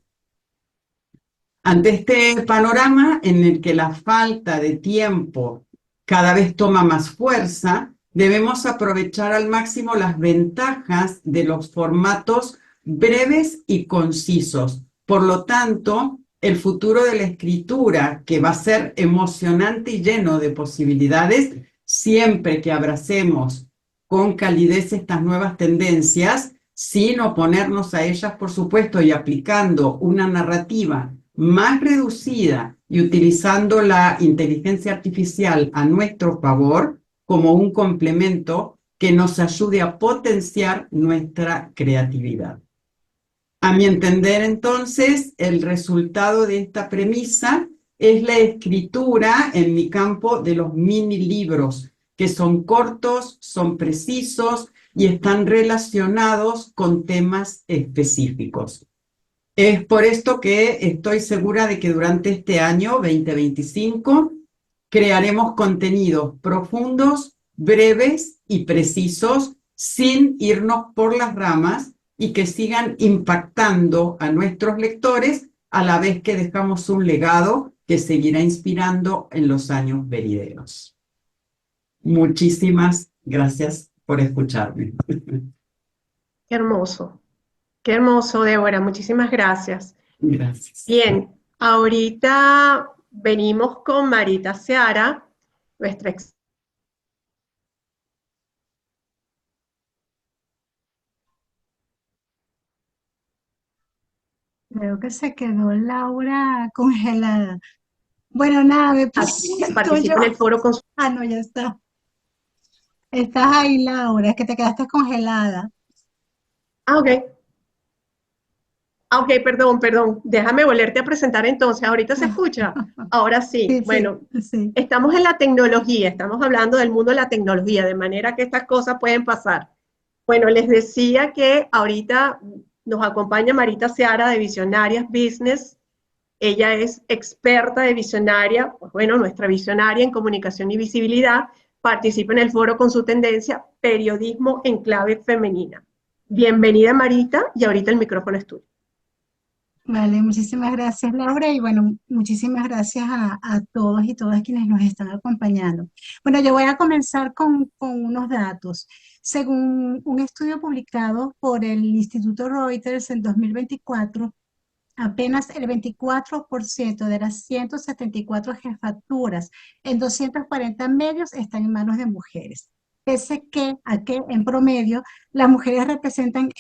Ante este panorama en el que la falta de tiempo cada vez toma más fuerza, debemos aprovechar al máximo las ventajas de los formatos breves y concisos. Por lo tanto, el futuro de la escritura, que va a ser emocionante y lleno de posibilidades, siempre que abracemos con calidez estas nuevas tendencias, sin oponernos a ellas, por supuesto, y aplicando una narrativa más reducida y utilizando la inteligencia artificial a nuestro favor como un complemento que nos ayude a potenciar nuestra creatividad. A mi entender, entonces, el resultado de esta premisa es la escritura en mi campo de los mini libros, que son cortos, son precisos y están relacionados con temas específicos. Es por esto que estoy segura de que durante este año 2025 crearemos contenidos profundos, breves y precisos, sin irnos por las ramas y que sigan impactando a nuestros lectores a la vez que dejamos un legado que seguirá inspirando en los años venideros. Muchísimas gracias por escucharme. Qué hermoso, Débora, muchísimas gracias. Gracias. Bien, ahorita venimos con Marita Seara, nuestra experta. Creo que se quedó Laura congelada. Bueno, nada, me presento Participa yo. en el foro con... Ah, no, ya está. Estás ahí, Laura, es que te quedaste congelada. Ah, ok. Ah, ok, perdón. Déjame volverte a presentar entonces. ¿Ahorita se escucha? Ahora sí. Sí, Bueno, sí. estamos en la tecnología, estamos hablando del mundo de la tecnología, de manera que estas cosas pueden pasar. Bueno, les decía que ahorita nos acompaña Marita Seara de Visionarias Business. Ella es experta de visionaria, pues bueno, nuestra visionaria en comunicación y visibilidad, participa en el foro con su tendencia Periodismo en clave femenina. Bienvenida, Marita, y ahorita el micrófono es tuyo. Vale, muchísimas gracias, Laura, y bueno, muchísimas gracias a todos y todas quienes nos están acompañando. Bueno, yo voy a comenzar con unos datos. Según un estudio publicado por el Instituto Reuters en 2024, apenas el 24% de las 174 jefaturas en 240 medios están en manos de mujeres. Pese a que en promedio las mujeres representan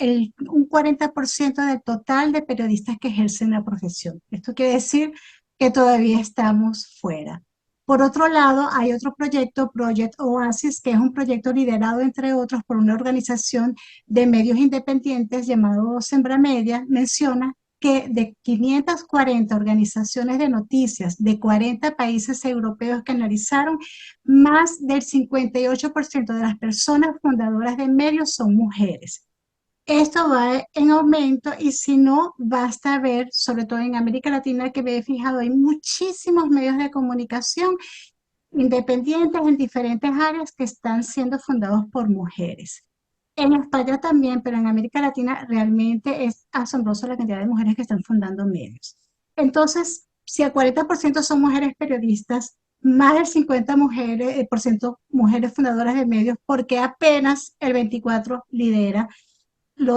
un 40% del total de periodistas que ejercen la profesión. Esto quiere decir que todavía estamos fuera. Por otro lado, hay otro proyecto, Project Oasis, que es un proyecto liderado, entre otros, por una organización de medios independientes llamado Sembra Media. Menciona que de 540 organizaciones de noticias de 40 países europeos que analizaron, más del 58% de las personas fundadoras de medios son mujeres. Esto va en aumento y si no, basta ver, sobre todo en América Latina, que me he fijado, hay muchísimos medios de comunicación independientes en diferentes áreas que están siendo fundados por mujeres. En España también, pero en América Latina realmente es asombroso la cantidad de mujeres que están fundando medios. Entonces, si el 40% son mujeres periodistas, más del 50% mujeres fundadoras de medios, porque apenas el 24% lidera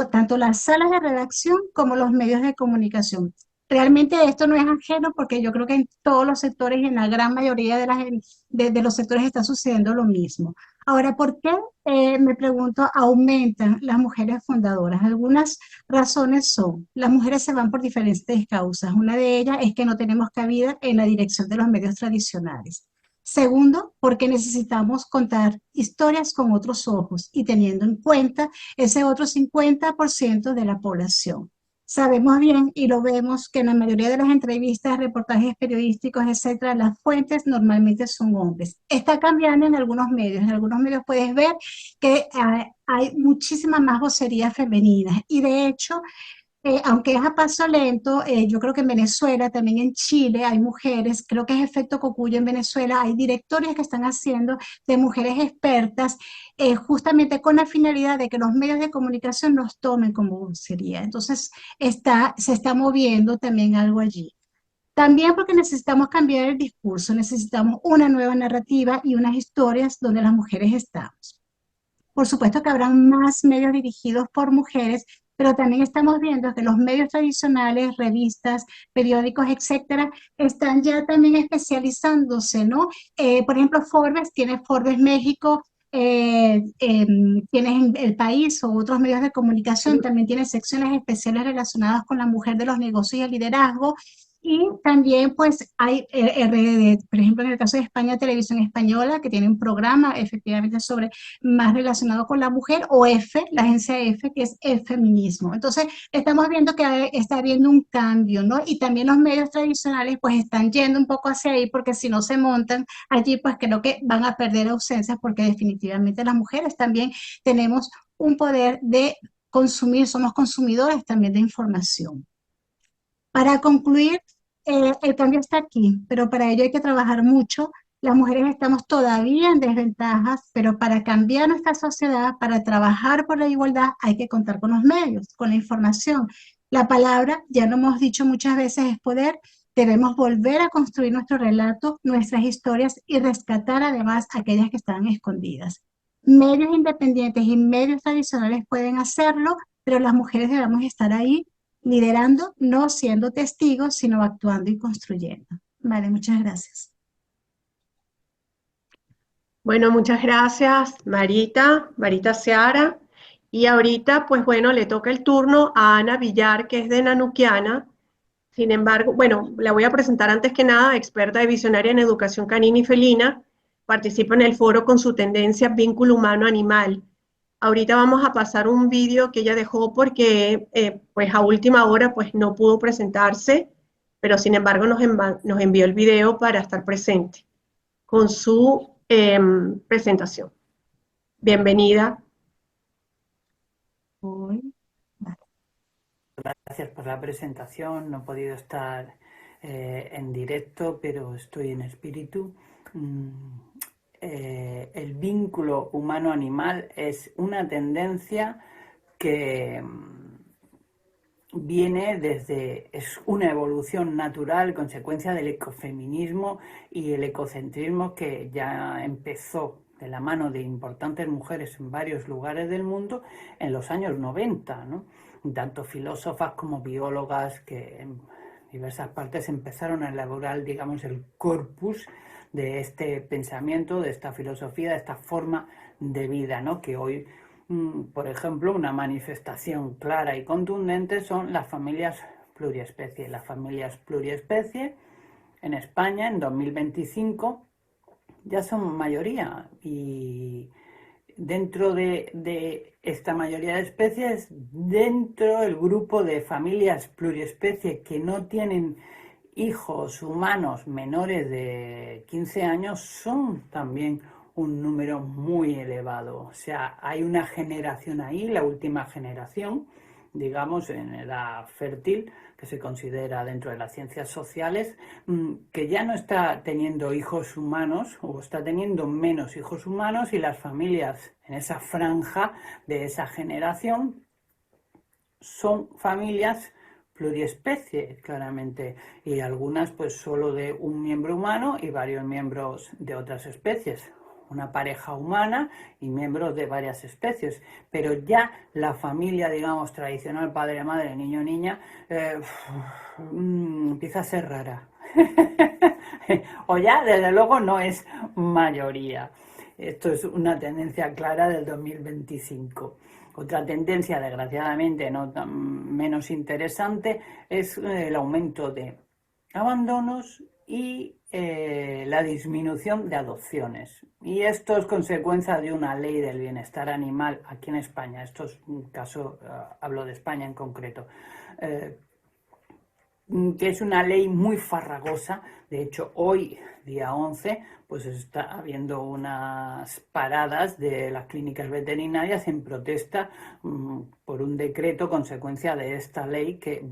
tanto las salas de redacción como los medios de comunicación. Realmente esto no es ajeno porque yo creo que en todos los sectores y en la gran mayoría de los sectores está sucediendo lo mismo. Ahora, ¿por qué, me pregunto, aumentan las mujeres fundadoras? Algunas razones son, las mujeres se van por diferentes causas. Una de ellas es que no tenemos cabida en la dirección de los medios tradicionales. Segundo, porque necesitamos contar historias con otros ojos y teniendo en cuenta ese otro 50% de la población. Sabemos bien y lo vemos que en la mayoría de las entrevistas, reportajes periodísticos, etcétera, las fuentes normalmente son hombres. Está cambiando en algunos medios. En algunos medios puedes ver que hay muchísimas más vocerías femeninas y de hecho aunque es a paso lento, yo creo que en Venezuela, también en Chile, hay mujeres, creo que es efecto Cocuyo en Venezuela, hay directorios que están haciendo de mujeres expertas, justamente con la finalidad de que los medios de comunicación nos tomen como vocería. Entonces, se está moviendo también algo allí. También porque necesitamos cambiar el discurso, necesitamos una nueva narrativa y unas historias donde las mujeres estamos. Por supuesto que habrán más medios dirigidos por mujeres, pero también estamos viendo que los medios tradicionales, revistas, periódicos, etcétera, están ya también especializándose, ¿no? Por ejemplo, Forbes tiene Forbes México, tienes El País o otros medios de comunicación, también tiene secciones especiales relacionadas con la mujer de los negocios y el liderazgo. Y también pues hay RD, por ejemplo, en el caso de España, Televisión Española, que tiene un programa efectivamente sobre más relacionado con la mujer, o F, la agencia F, que es el feminismo. Entonces, estamos viendo que está habiendo un cambio, ¿no? Y también los medios tradicionales, pues, están yendo un poco hacia ahí, porque si no se montan allí, pues creo que van a perder ausencias, porque definitivamente las mujeres también tenemos un poder de consumir, somos consumidores también de información. Para concluir, el cambio está aquí, pero para ello hay que trabajar mucho. Las mujeres estamos todavía en desventajas, pero para cambiar nuestra sociedad, para trabajar por la igualdad, hay que contar con los medios, con la información. La palabra, ya lo hemos dicho muchas veces, es poder. Debemos volver a construir nuestro relato, nuestras historias y rescatar además aquellas que están escondidas. Medios independientes y medios tradicionales pueden hacerlo, pero las mujeres debemos estar ahí liderando, no siendo testigos, sino actuando y construyendo. Vale, muchas gracias. Bueno, muchas gracias, Marita Seara. Y ahorita, pues bueno, le toca el turno a Ana Villar, que es de Nanuquiana. Sin embargo, bueno, la voy a presentar antes que nada, experta y visionaria en educación canina y felina. Participa en el foro con su tendencia vínculo humano-animal. Ahorita vamos a pasar un vídeo que ella dejó porque pues a última hora pues no pudo presentarse, pero sin embargo nos envió el video para estar presente con su presentación. Bienvenida. Gracias por la presentación. No he podido estar en directo, pero estoy en espíritu. El vínculo humano-animal es una tendencia que viene es una evolución natural, consecuencia del ecofeminismo y el ecocentrismo que ya empezó de la mano de importantes mujeres en varios lugares del mundo en los años 90, ¿no? Tanto filósofas como biólogas que en diversas partes empezaron a elaborar, digamos, el corpus de este pensamiento, de esta filosofía, de esta forma de vida, ¿no? Que hoy, por ejemplo, una manifestación clara y contundente son las familias pluriespecie. Las familias pluriespecie en España en 2025 ya son mayoría y dentro de esta mayoría de especies, dentro del grupo de familias pluriespecie que no tienen hijos humanos menores de 15 años, son también un número muy elevado. O sea, hay una generación ahí, la última generación, digamos, en edad fértil, que se considera dentro de las ciencias sociales, que ya no está teniendo hijos humanos o está teniendo menos hijos humanos, y las familias en esa franja de esa generación son familias pluriespecie, claramente, y algunas pues solo de un miembro humano y varios miembros de otras especies. Una pareja humana y miembros de varias especies, pero ya la familia, digamos, tradicional, padre, madre, niño, niña, empieza a ser rara. O ya, desde luego, no es mayoría. Esto es una tendencia clara del 2025. Otra tendencia, desgraciadamente, no menos interesante, es el aumento de abandonos y la disminución de adopciones. Y esto es consecuencia de una ley del bienestar animal aquí en España. Esto es un caso, hablo de España en concreto, que es una ley muy farragosa. De hecho, hoy, día 11, pues está habiendo unas paradas de las clínicas veterinarias en protesta por un decreto consecuencia de esta ley que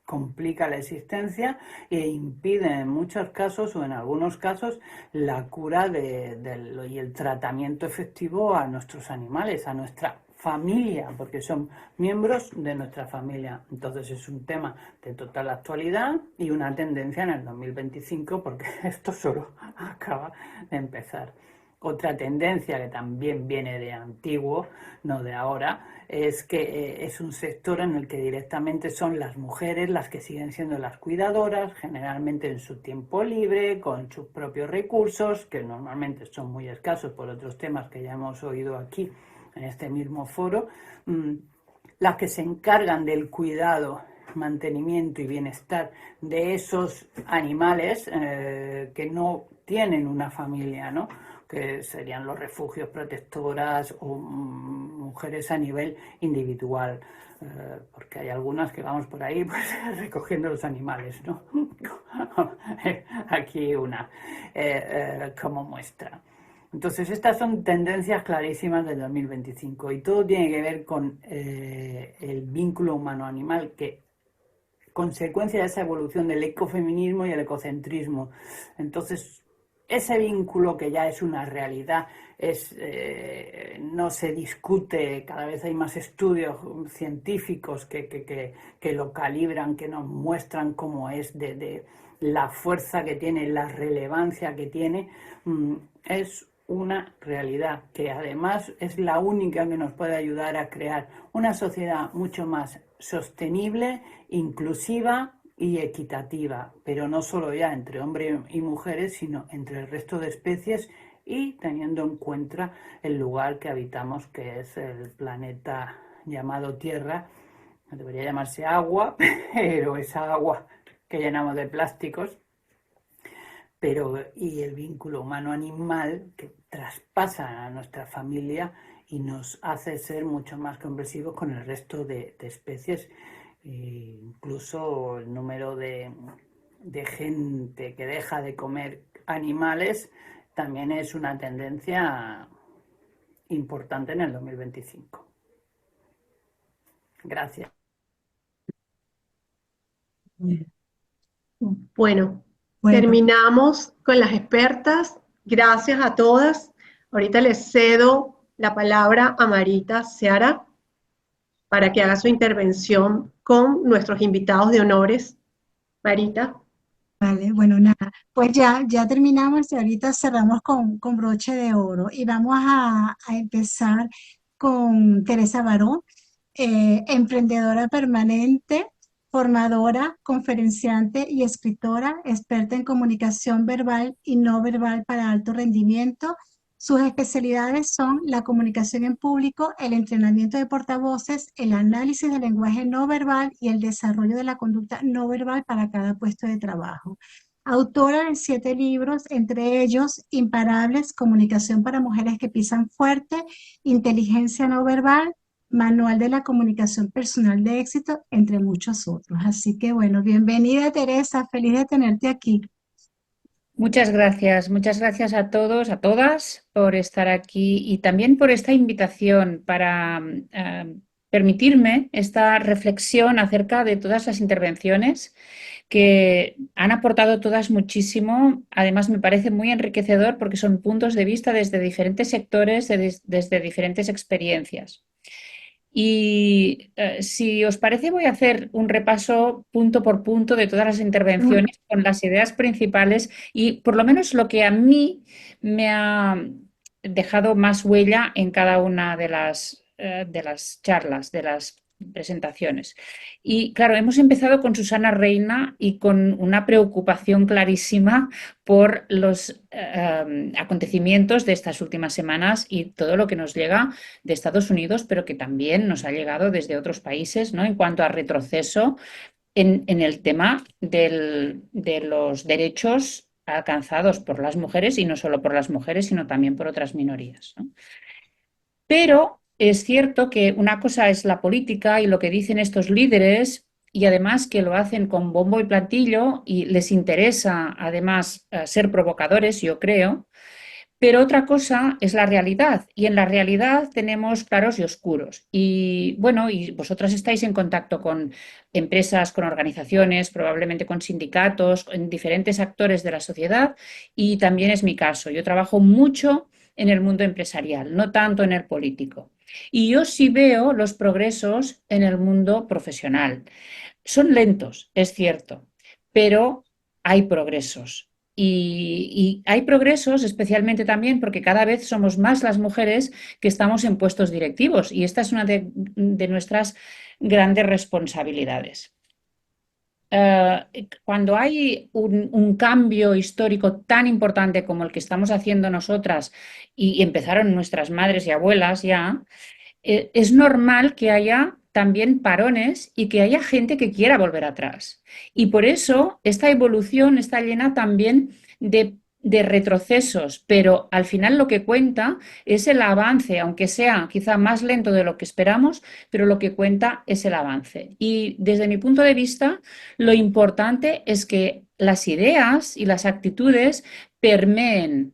complica la existencia e impide en muchos casos o en algunos casos la cura y el tratamiento efectivo a nuestros animales, a nuestra familia, porque son miembros de nuestra familia. Entonces es un tema de total actualidad y una tendencia en el 2025, porque esto solo acaba de empezar. Otra tendencia que también viene de antiguo, no de ahora, es que es un sector en el que directamente son las mujeres las que siguen siendo las cuidadoras, generalmente en su tiempo libre, con sus propios recursos, que normalmente son muy escasos por otros temas que ya hemos oído aquí en este mismo foro, las que se encargan del cuidado, mantenimiento y bienestar de esos animales que no tienen una familia, ¿no? Que serían los refugios, protectoras o mujeres a nivel individual, porque hay algunas que vamos por ahí pues, recogiendo los animales, ¿no? Aquí una como muestra. Entonces, estas son tendencias clarísimas del 2025 y todo tiene que ver con el vínculo humano-animal, que consecuencia de esa evolución del ecofeminismo y el ecocentrismo. Entonces, ese vínculo que ya es una realidad, no se discute, cada vez hay más estudios científicos que lo calibran, que nos muestran cómo es de la fuerza que tiene, la relevancia que tiene, es una realidad que además es la única que nos puede ayudar a crear una sociedad mucho más sostenible, inclusiva y equitativa, pero no solo ya entre hombres y mujeres, sino entre el resto de especies y teniendo en cuenta el lugar que habitamos, que es el planeta llamado Tierra. Debería llamarse agua, pero esa agua que llenamos de plásticos, y el vínculo humano-animal que traspasa a nuestra familia y nos hace ser mucho más comprensivos con el resto de especies. Incluso el número de gente que deja de comer animales también es una tendencia importante en el 2025. Gracias. Bueno, terminamos con las expertas. Gracias a todas. Ahorita les cedo la palabra a Marita Seara para que haga su intervención con nuestros invitados de honores. Marita. Vale, bueno, nada, pues ya terminamos y ahorita cerramos con broche de oro y vamos a empezar con Teresa Baró, emprendedora permanente, formadora, conferenciante y escritora, experta en comunicación verbal y no verbal para alto rendimiento. Sus especialidades son la comunicación en público, el entrenamiento de portavoces, el análisis del lenguaje no verbal y el desarrollo de la conducta no verbal para cada puesto de trabajo. Autora de 7 libros, entre ellos Imparables, Comunicación para Mujeres que Pisan Fuerte, Inteligencia no verbal, Manual de la Comunicación Personal de Éxito, entre muchos otros. Así que bueno, bienvenida Teresa, feliz de tenerte aquí. Muchas gracias a todos, a todas por estar aquí y también por esta invitación para permitirme esta reflexión acerca de todas las intervenciones que han aportado todas muchísimo. Además me parece muy enriquecedor porque son puntos de vista desde diferentes sectores, desde diferentes experiencias. Y si os parece, voy a hacer un repaso punto por punto de todas las intervenciones con las ideas principales y por lo menos lo que a mí me ha dejado más huella en cada una de las charlas, de las presentaciones. Y claro, hemos empezado con Susana Reina y con una preocupación clarísima por los acontecimientos de estas últimas semanas y todo lo que nos llega de Estados Unidos, pero que también nos ha llegado desde otros países, ¿no? En cuanto a retroceso en el tema de los derechos alcanzados por las mujeres, y no solo por las mujeres, sino también por otras minorías, ¿no? Pero es cierto que una cosa es la política y lo que dicen estos líderes, y además que lo hacen con bombo y platillo y les interesa además ser provocadores, yo creo. Pero otra cosa es la realidad, y en la realidad tenemos claros y oscuros. Y bueno, y vosotras estáis en contacto con empresas, con organizaciones, probablemente con sindicatos, con diferentes actores de la sociedad, y también es mi caso. Yo trabajo mucho en el mundo empresarial, no tanto en el político. Y yo sí veo los progresos en el mundo profesional. Son lentos, es cierto, pero hay progresos. Y hay progresos especialmente también porque cada vez somos más las mujeres que estamos en puestos directivos, y esta es una de nuestras grandes responsabilidades. Cuando hay un cambio histórico tan importante como el que estamos haciendo nosotras, y empezaron nuestras madres y abuelas ya, es normal que haya también parones y que haya gente que quiera volver atrás. Y por eso esta evolución está llena también de retrocesos, pero al final lo que cuenta es el avance, aunque sea quizá más lento de lo que esperamos, pero lo que cuenta es el avance. Y desde mi punto de vista, lo importante es que las ideas y las actitudes permeen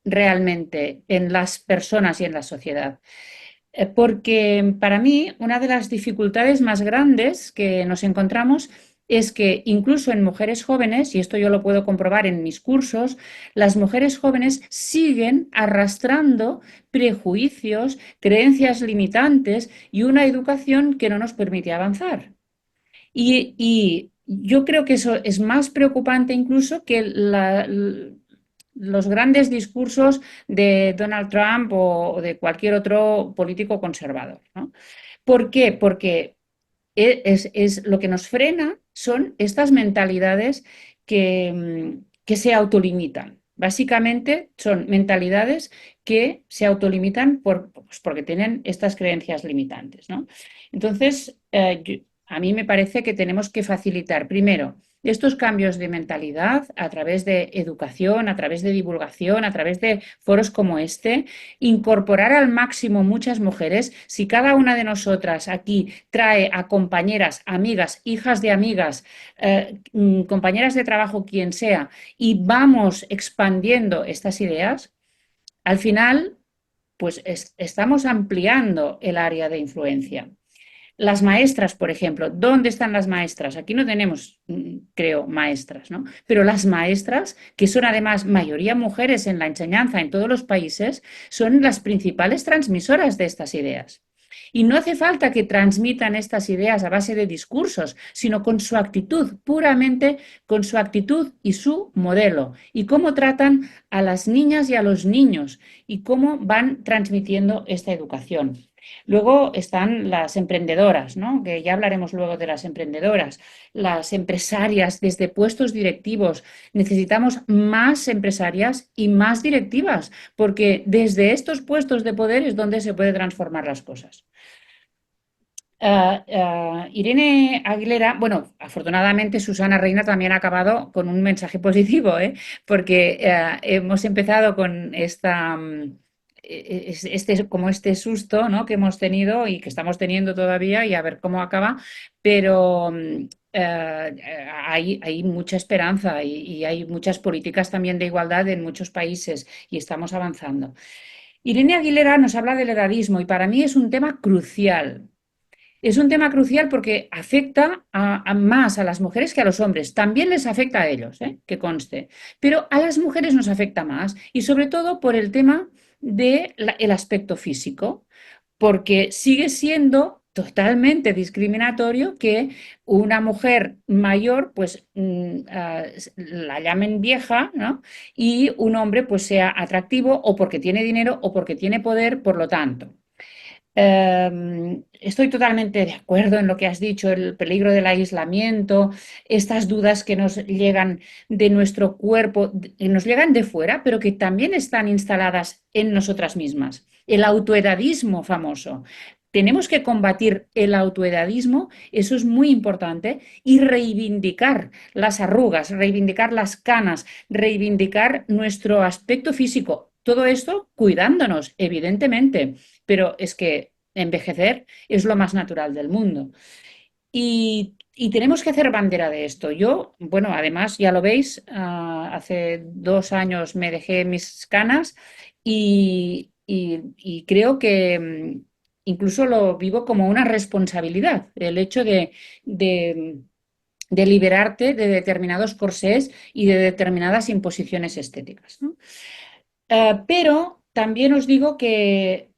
realmente en las personas y en la sociedad. Porque para mí una de las dificultades más grandes que nos encontramos es que incluso en mujeres jóvenes, y esto yo lo puedo comprobar en mis cursos, las mujeres jóvenes siguen arrastrando prejuicios, creencias limitantes y una educación que no nos permite avanzar. Y yo creo que eso es más preocupante incluso que los grandes discursos de Donald Trump o de cualquier otro político conservador, ¿no? ¿Por qué? Porque es lo que nos frena son estas mentalidades que se autolimitan. Básicamente son mentalidades que se autolimitan pues porque tienen estas creencias limitantes, ¿no? Entonces, a mí me parece que tenemos que facilitar, primero, estos cambios de mentalidad a través de educación, a través de divulgación, a través de foros como este, incorporar al máximo muchas mujeres. Si cada una de nosotras aquí trae a compañeras, amigas, hijas de amigas, compañeras de trabajo, quien sea, y vamos expandiendo estas ideas, al final, pues estamos ampliando el área de influencia. Las maestras, por ejemplo, ¿dónde están las maestras? Aquí no tenemos, creo, maestras, ¿no? Pero las maestras, que son además mayoría mujeres en la enseñanza en todos los países, son las principales transmisoras de estas ideas. Y no hace falta que transmitan estas ideas a base de discursos, sino con su actitud, puramente con su actitud y su modelo, y cómo tratan a las niñas y a los niños, y cómo van transmitiendo esta educación. Luego están las emprendedoras, ¿no? Que ya hablaremos luego de las emprendedoras, las empresarias desde puestos directivos. Necesitamos más empresarias y más directivas, porque desde estos puestos de poder es donde se pueden transformar las cosas. Irene Aguilera, bueno, afortunadamente Susana Reina también ha acabado con un mensaje positivo, porque hemos empezado con como este susto, ¿no? Que hemos tenido y que estamos teniendo todavía, y a ver cómo acaba, pero hay mucha esperanza y hay muchas políticas también de igualdad en muchos países y estamos avanzando. Irene Aguilera nos habla del edadismo y para mí es un tema crucial. Es un tema crucial porque afecta más a las mujeres que a los hombres. También les afecta a ellos, que conste. Pero a las mujeres nos afecta más, y sobre todo por el tema del aspecto físico, porque sigue siendo totalmente discriminatorio que una mujer mayor pues la llamen vieja, ¿no? Y un hombre pues sea atractivo o porque tiene dinero o porque tiene poder, por lo tanto. Estoy totalmente de acuerdo en lo que has dicho, el peligro del aislamiento, estas dudas que nos llegan de nuestro cuerpo, que nos llegan de fuera, pero que también están instaladas en nosotras mismas. El autoedadismo famoso. tenemos que combatir el autoedadismo, eso es muy importante, y reivindicar las arrugas, reivindicar las canas, reivindicar nuestro aspecto físico. Todo esto cuidándonos, evidentemente, pero es que envejecer es lo más natural del mundo. Y tenemos que hacer bandera de esto. Yo, bueno, además, ya lo veis, hace 2 años me dejé mis canas y creo que incluso lo vivo como una responsabilidad, el hecho de liberarte de determinados corsés y de determinadas imposiciones estéticas, ¿no? Pero también os digo que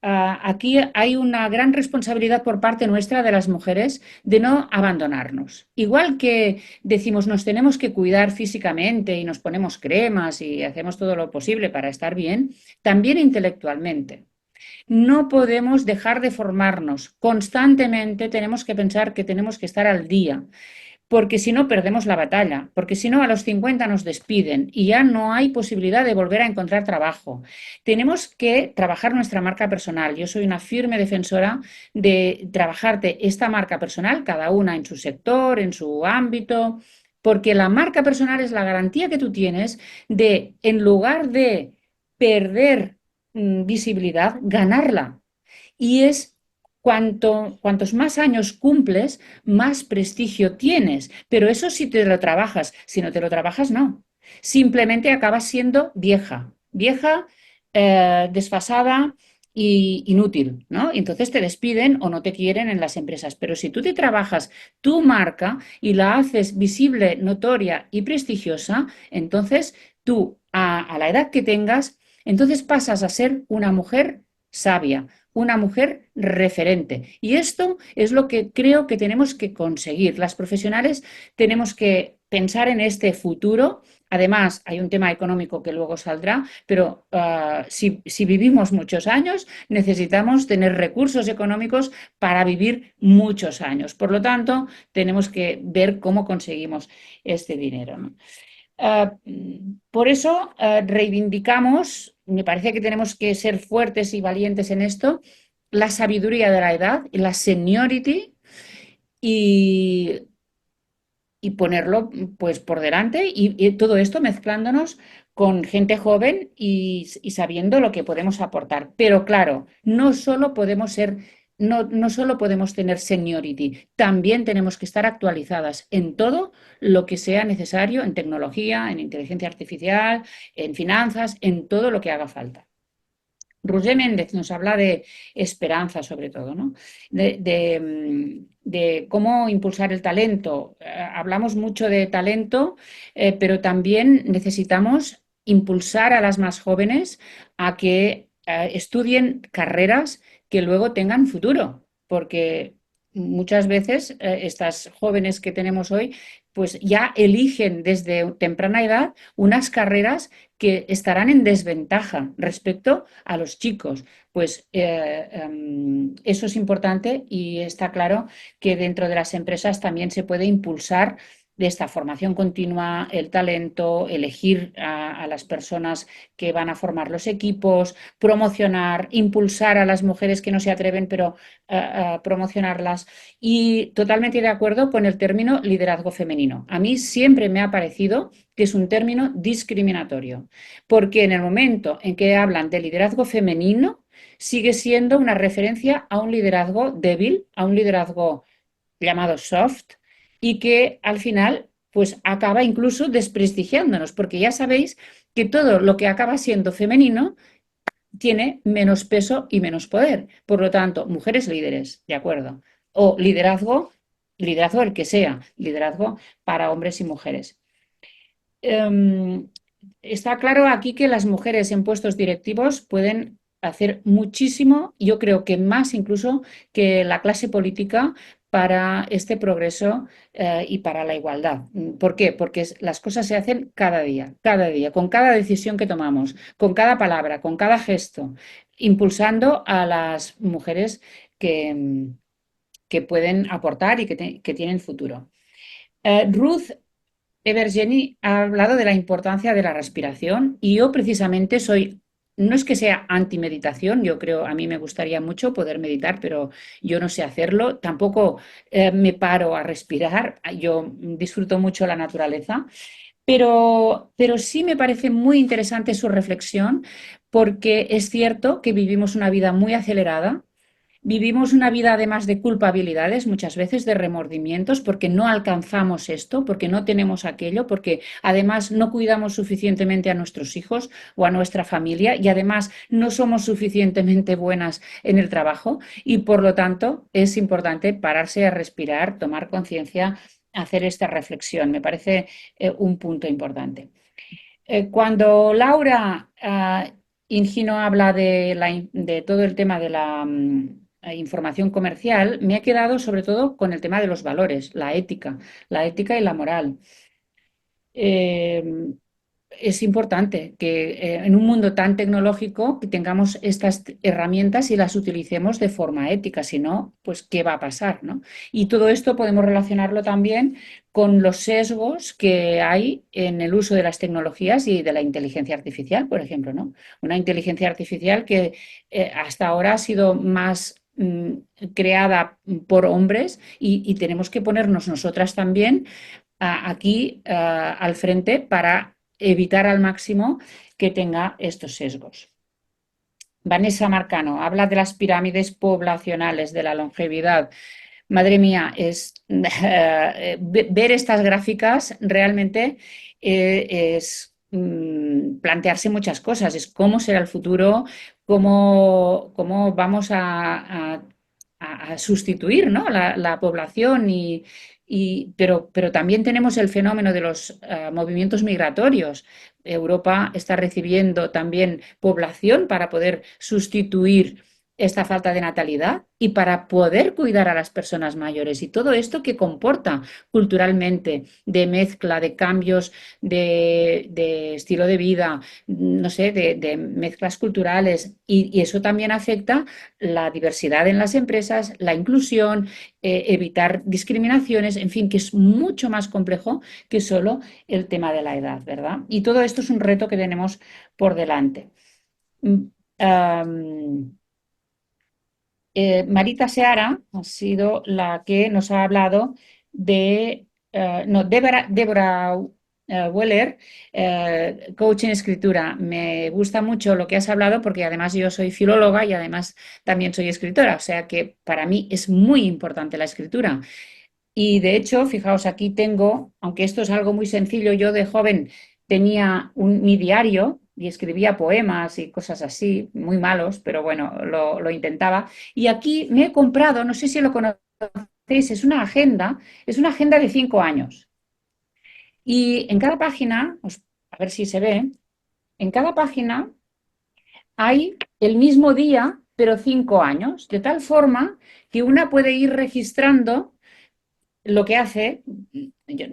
aquí hay una gran responsabilidad por parte nuestra de las mujeres de no abandonarnos. Igual que decimos nos tenemos que cuidar físicamente y nos ponemos cremas y hacemos todo lo posible para estar bien, también intelectualmente. No podemos dejar de formarnos. Constantemente tenemos que pensar que tenemos que estar al día, porque si no perdemos la batalla, porque si no a los 50 nos despiden y ya no hay posibilidad de volver a encontrar trabajo. Tenemos que trabajar nuestra marca personal. Yo soy una firme defensora de trabajarte esta marca personal, cada una en su sector, en su ámbito, porque la marca personal es la garantía que tú tienes de, en lugar de perder visibilidad, ganarla. Y es cuantos más años cumples, más prestigio tienes. Pero eso si te lo trabajas. Si no te lo trabajas, no. Simplemente acabas siendo vieja. Vieja, desfasada e inútil, ¿no? Entonces te despiden o no te quieren en las empresas. Pero si tú te trabajas tu marca y la haces visible, notoria y prestigiosa, entonces tú, a la edad que tengas, entonces pasas a ser una mujer sabia, una mujer referente. Y esto es lo que creo que tenemos que conseguir. Las profesionales tenemos que pensar en este futuro. Además, hay un tema económico que luego saldrá, pero si vivimos muchos años, necesitamos tener recursos económicos para vivir muchos años. Por lo tanto, tenemos que ver cómo conseguimos este dinero, ¿no? Por eso reivindicamos, me parece que tenemos que ser fuertes y valientes en esto, la sabiduría de la edad, la seniority y, y ponerlo pues por delante y todo esto mezclándonos con gente joven y sabiendo lo que podemos aportar. Pero claro, no solo podemos ser no solo podemos tener seniority, también tenemos que estar actualizadas en todo lo que sea necesario, en tecnología, en inteligencia artificial, en finanzas, en todo lo que haga falta. Roger Méndez nos habla de esperanza, sobre todo, ¿no? De cómo impulsar el talento. Hablamos mucho de talento, pero también necesitamos impulsar a las más jóvenes a que estudien carreras que luego tengan futuro, porque muchas veces estas jóvenes que tenemos hoy pues ya eligen desde temprana edad unas carreras que estarán en desventaja respecto a los chicos. Pues eso es importante y está claro que dentro de las empresas también se puede impulsar de esta formación continua, el talento, elegir a las personas que van a formar los equipos, promocionar, impulsar a las mujeres que no se atreven, pero promocionarlas. Y totalmente de acuerdo con el término liderazgo femenino. A mí siempre me ha parecido que es un término discriminatorio, porque en el momento en que hablan de liderazgo femenino, sigue siendo una referencia a un liderazgo débil, a un liderazgo llamado soft, y que al final pues acaba incluso desprestigiándonos, porque ya sabéis que todo lo que acaba siendo femenino tiene menos peso y menos poder. Por lo tanto, mujeres líderes, ¿de acuerdo? O liderazgo el que sea, liderazgo para hombres y mujeres. Está claro aquí que las mujeres en puestos directivos pueden hacer muchísimo, yo creo que más incluso que la clase política para este progreso y para la igualdad. ¿Por qué? Porque las cosas se hacen cada día, con cada decisión que tomamos, con cada palabra, con cada gesto, impulsando a las mujeres que pueden aportar y que tienen futuro. Ruth Evergeny ha hablado de la importancia de la respiración y yo precisamente soy no es que sea anti-meditación, yo creo, a mí me gustaría mucho poder meditar, pero yo no sé hacerlo. Tampoco me paro a respirar, yo disfruto mucho la naturaleza, pero sí me parece muy interesante su reflexión, porque es cierto que vivimos una vida muy acelerada. Vivimos una vida además de culpabilidades, muchas veces de remordimientos, porque no alcanzamos esto, porque no tenemos aquello, porque además no cuidamos suficientemente a nuestros hijos o a nuestra familia y además no somos suficientemente buenas en el trabajo y por lo tanto es importante pararse a respirar, tomar conciencia, hacer esta reflexión. Me parece un punto importante. Cuando Laura Ingino habla de todo el tema de la información comercial, me he quedado sobre todo con el tema de los valores, la ética y la moral. Eh, es importante que en un mundo tan tecnológico que tengamos estas herramientas y las utilicemos de forma ética, si no, pues ¿qué va a pasar, no? Y todo esto podemos relacionarlo también con los sesgos que hay en el uso de las tecnologías y de la inteligencia artificial, por ejemplo, ¿no? Una inteligencia artificial que hasta ahora ha sido más creada por hombres y tenemos que ponernos nosotras también aquí al frente para evitar al máximo que tenga estos sesgos. Vanessa Marcano habla de las pirámides poblacionales, de la longevidad. Madre mía, ver estas gráficas realmente es plantearse muchas cosas. Es cómo será el futuro, cómo vamos a sustituir, ¿no? la población pero también tenemos el fenómeno de los movimientos migratorios. Europa está recibiendo también población para poder sustituir esta falta de natalidad y para poder cuidar a las personas mayores. Y todo esto que comporta culturalmente de mezcla, de cambios de estilo de vida, no sé, de mezclas culturales. Y eso también afecta la diversidad en las empresas, la inclusión, evitar discriminaciones, en fin, que es mucho más complejo que solo el tema de la edad, ¿verdad? Y todo esto es un reto que tenemos por delante. Marita Seara ha sido la que nos ha hablado Débora Weller, coach en escritura. Me gusta mucho lo que has hablado porque además yo soy filóloga y además también soy escritora, o sea que para mí es muy importante la escritura. Y de hecho, fijaos, aquí tengo, aunque esto es algo muy sencillo, yo de joven tenía mi diario y escribía poemas y cosas así, muy malos, pero bueno, lo intentaba. Y aquí me he comprado, no sé si lo conocéis, es una agenda de 5 años. Y en cada página, a ver si se ve, en cada página hay el mismo día, pero 5 años, de tal forma que una puede ir registrando lo que hace.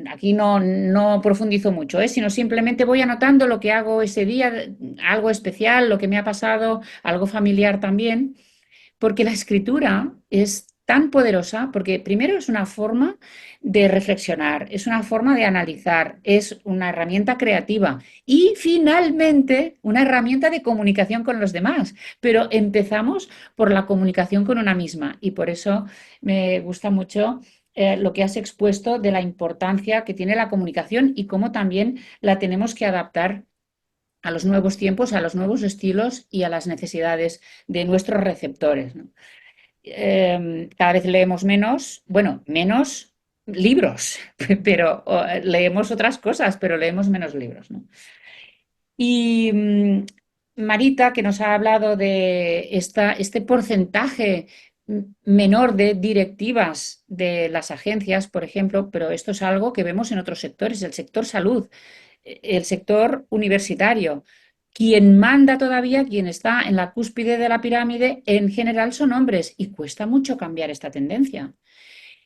Aquí no profundizo mucho, sino simplemente voy anotando lo que hago ese día, algo especial, lo que me ha pasado, algo familiar también, porque la escritura es tan poderosa, porque primero es una forma de reflexionar, es una forma de analizar, es una herramienta creativa y finalmente una herramienta de comunicación con los demás. Pero empezamos por la comunicación con una misma y por eso me gusta mucho lo que has expuesto de la importancia que tiene la comunicación y cómo también la tenemos que adaptar a los nuevos tiempos, a los nuevos estilos y a las necesidades de nuestros receptores, ¿no? Cada vez leemos menos, bueno, menos libros, pero leemos otras cosas, pero leemos menos libros, ¿no? Y Marita, que nos ha hablado de este porcentaje menor de directivas de las agencias, por ejemplo, pero esto es algo que vemos en otros sectores, el sector salud, el sector universitario. Quien manda todavía, quien está en la cúspide de la pirámide, en general son hombres y cuesta mucho cambiar esta tendencia.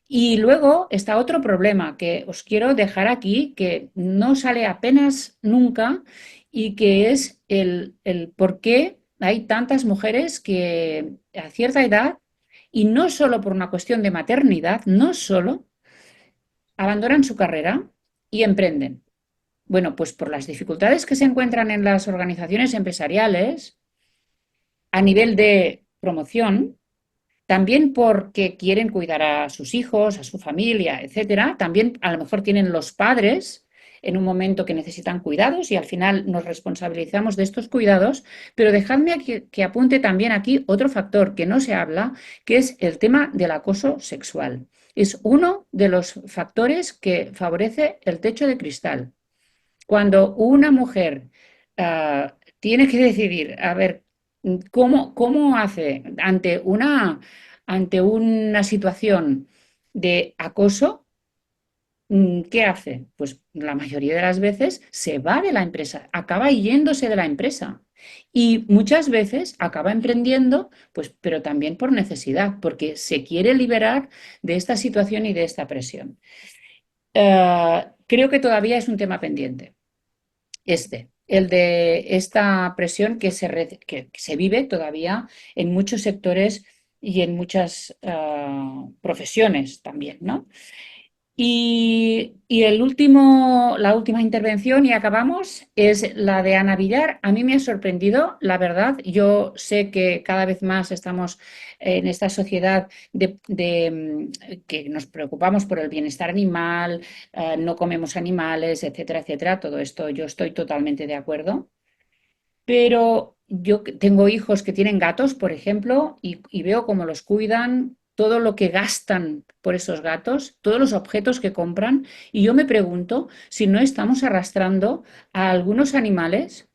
Y luego está otro problema que os quiero dejar aquí, que no sale apenas nunca y que es el por qué hay tantas mujeres que a cierta edad, y no solo por una cuestión de maternidad, no solo, abandonan su carrera y emprenden. Bueno, pues por las dificultades que se encuentran en las organizaciones empresariales, a nivel de promoción, también porque quieren cuidar a sus hijos, a su familia, etcétera. También a lo mejor tienen los padres en un momento que necesitan cuidados y al final nos responsabilizamos de estos cuidados, pero dejadme que apunte también aquí otro factor que no se habla, que es el tema del acoso sexual. Es uno de los factores que favorece el techo de cristal. Cuando una mujer tiene que decidir, a ver, ¿cómo hace ante una situación de acoso? ¿Qué hace? Pues la mayoría de las veces se va de la empresa, acaba yéndose de la empresa. Y muchas veces acaba emprendiendo, pues, pero también por necesidad, porque se quiere liberar de esta situación y de esta presión. Creo que todavía es un tema pendiente, el de esta presión que se vive todavía en muchos sectores y en muchas profesiones también, ¿no? Y la última intervención, y acabamos, es la de Ana Villar. A mí me ha sorprendido, la verdad. Yo sé que cada vez más estamos en esta sociedad que nos preocupamos por el bienestar animal, no comemos animales, etcétera, etcétera. Todo esto yo estoy totalmente de acuerdo. Pero yo tengo hijos que tienen gatos, por ejemplo, y veo cómo los cuidan, todo lo que gastan por esos gatos, todos los objetos que compran, y yo me pregunto si no estamos arrastrando a algunos animales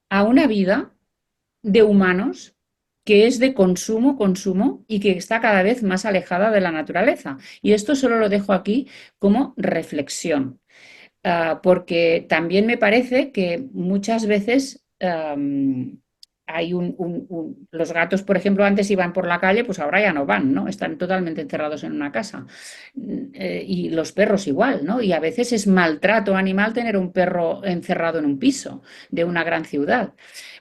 a una vida de humanos que es de consumo, consumo y que está cada vez más alejada de la naturaleza. Y esto solo lo dejo aquí como reflexión, porque también me parece que muchas veces hay los gatos, por ejemplo, antes iban por la calle, pues ahora ya no van, ¿no? Están totalmente encerrados en una casa. Y los perros igual, ¿no? Y a veces es maltrato animal tener un perro encerrado en un piso de una gran ciudad.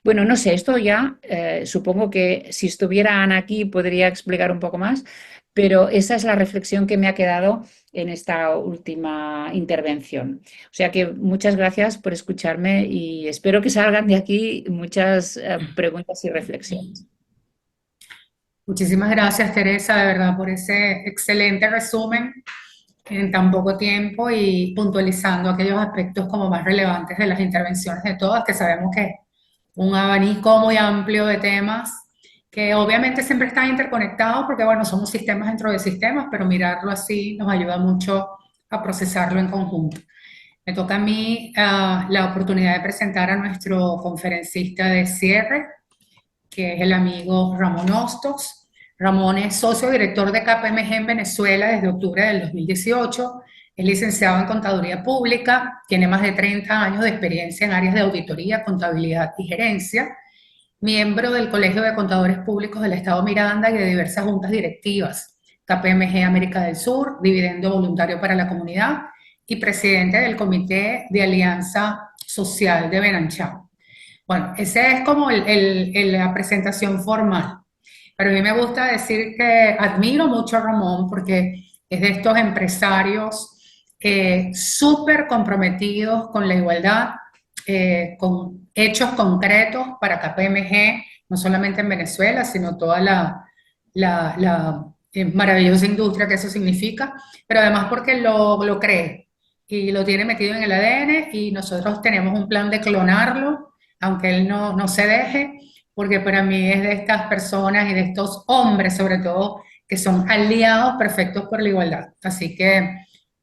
Bueno, no sé, esto ya supongo que si estuviera Ana aquí podría explicar un poco más, pero esa es la reflexión que me ha quedado en esta última intervención. O sea que muchas gracias por escucharme y espero que salgan de aquí muchas preguntas y reflexiones. Muchísimas gracias, Teresa, de verdad, por ese excelente resumen en tan poco tiempo y puntualizando aquellos aspectos como más relevantes de las intervenciones de todas, que sabemos que un abanico muy amplio de temas que obviamente siempre están interconectados porque, bueno, somos sistemas dentro de sistemas, pero mirarlo así nos ayuda mucho a procesarlo en conjunto. Me toca a mí la oportunidad de presentar a nuestro conferencista de cierre, que es el amigo Ramón Hostos. Ramón es socio director de KPMG en Venezuela desde octubre del 2018, es licenciado en Contaduría Pública, tiene más de 30 años de experiencia en áreas de auditoría, contabilidad y gerencia, miembro del Colegio de Contadores Públicos del Estado Miranda y de diversas juntas directivas, KPMG América del Sur, Dividendo Voluntario para la Comunidad y presidente del Comité de Alianza Social de Benanchao. Bueno, esa es como la presentación formal. Pero a mí me gusta decir que admiro mucho a Ramón porque es de estos empresarios súper comprometidos con la igualdad, con hechos concretos para KPMG, no solamente en Venezuela, sino toda la maravillosa industria que eso significa, pero además porque lo cree y lo tiene metido en el ADN y nosotros tenemos un plan de clonarlo, aunque él no se deje, porque para mí es de estas personas y de estos hombres sobre todo que son aliados perfectos por la igualdad. Así que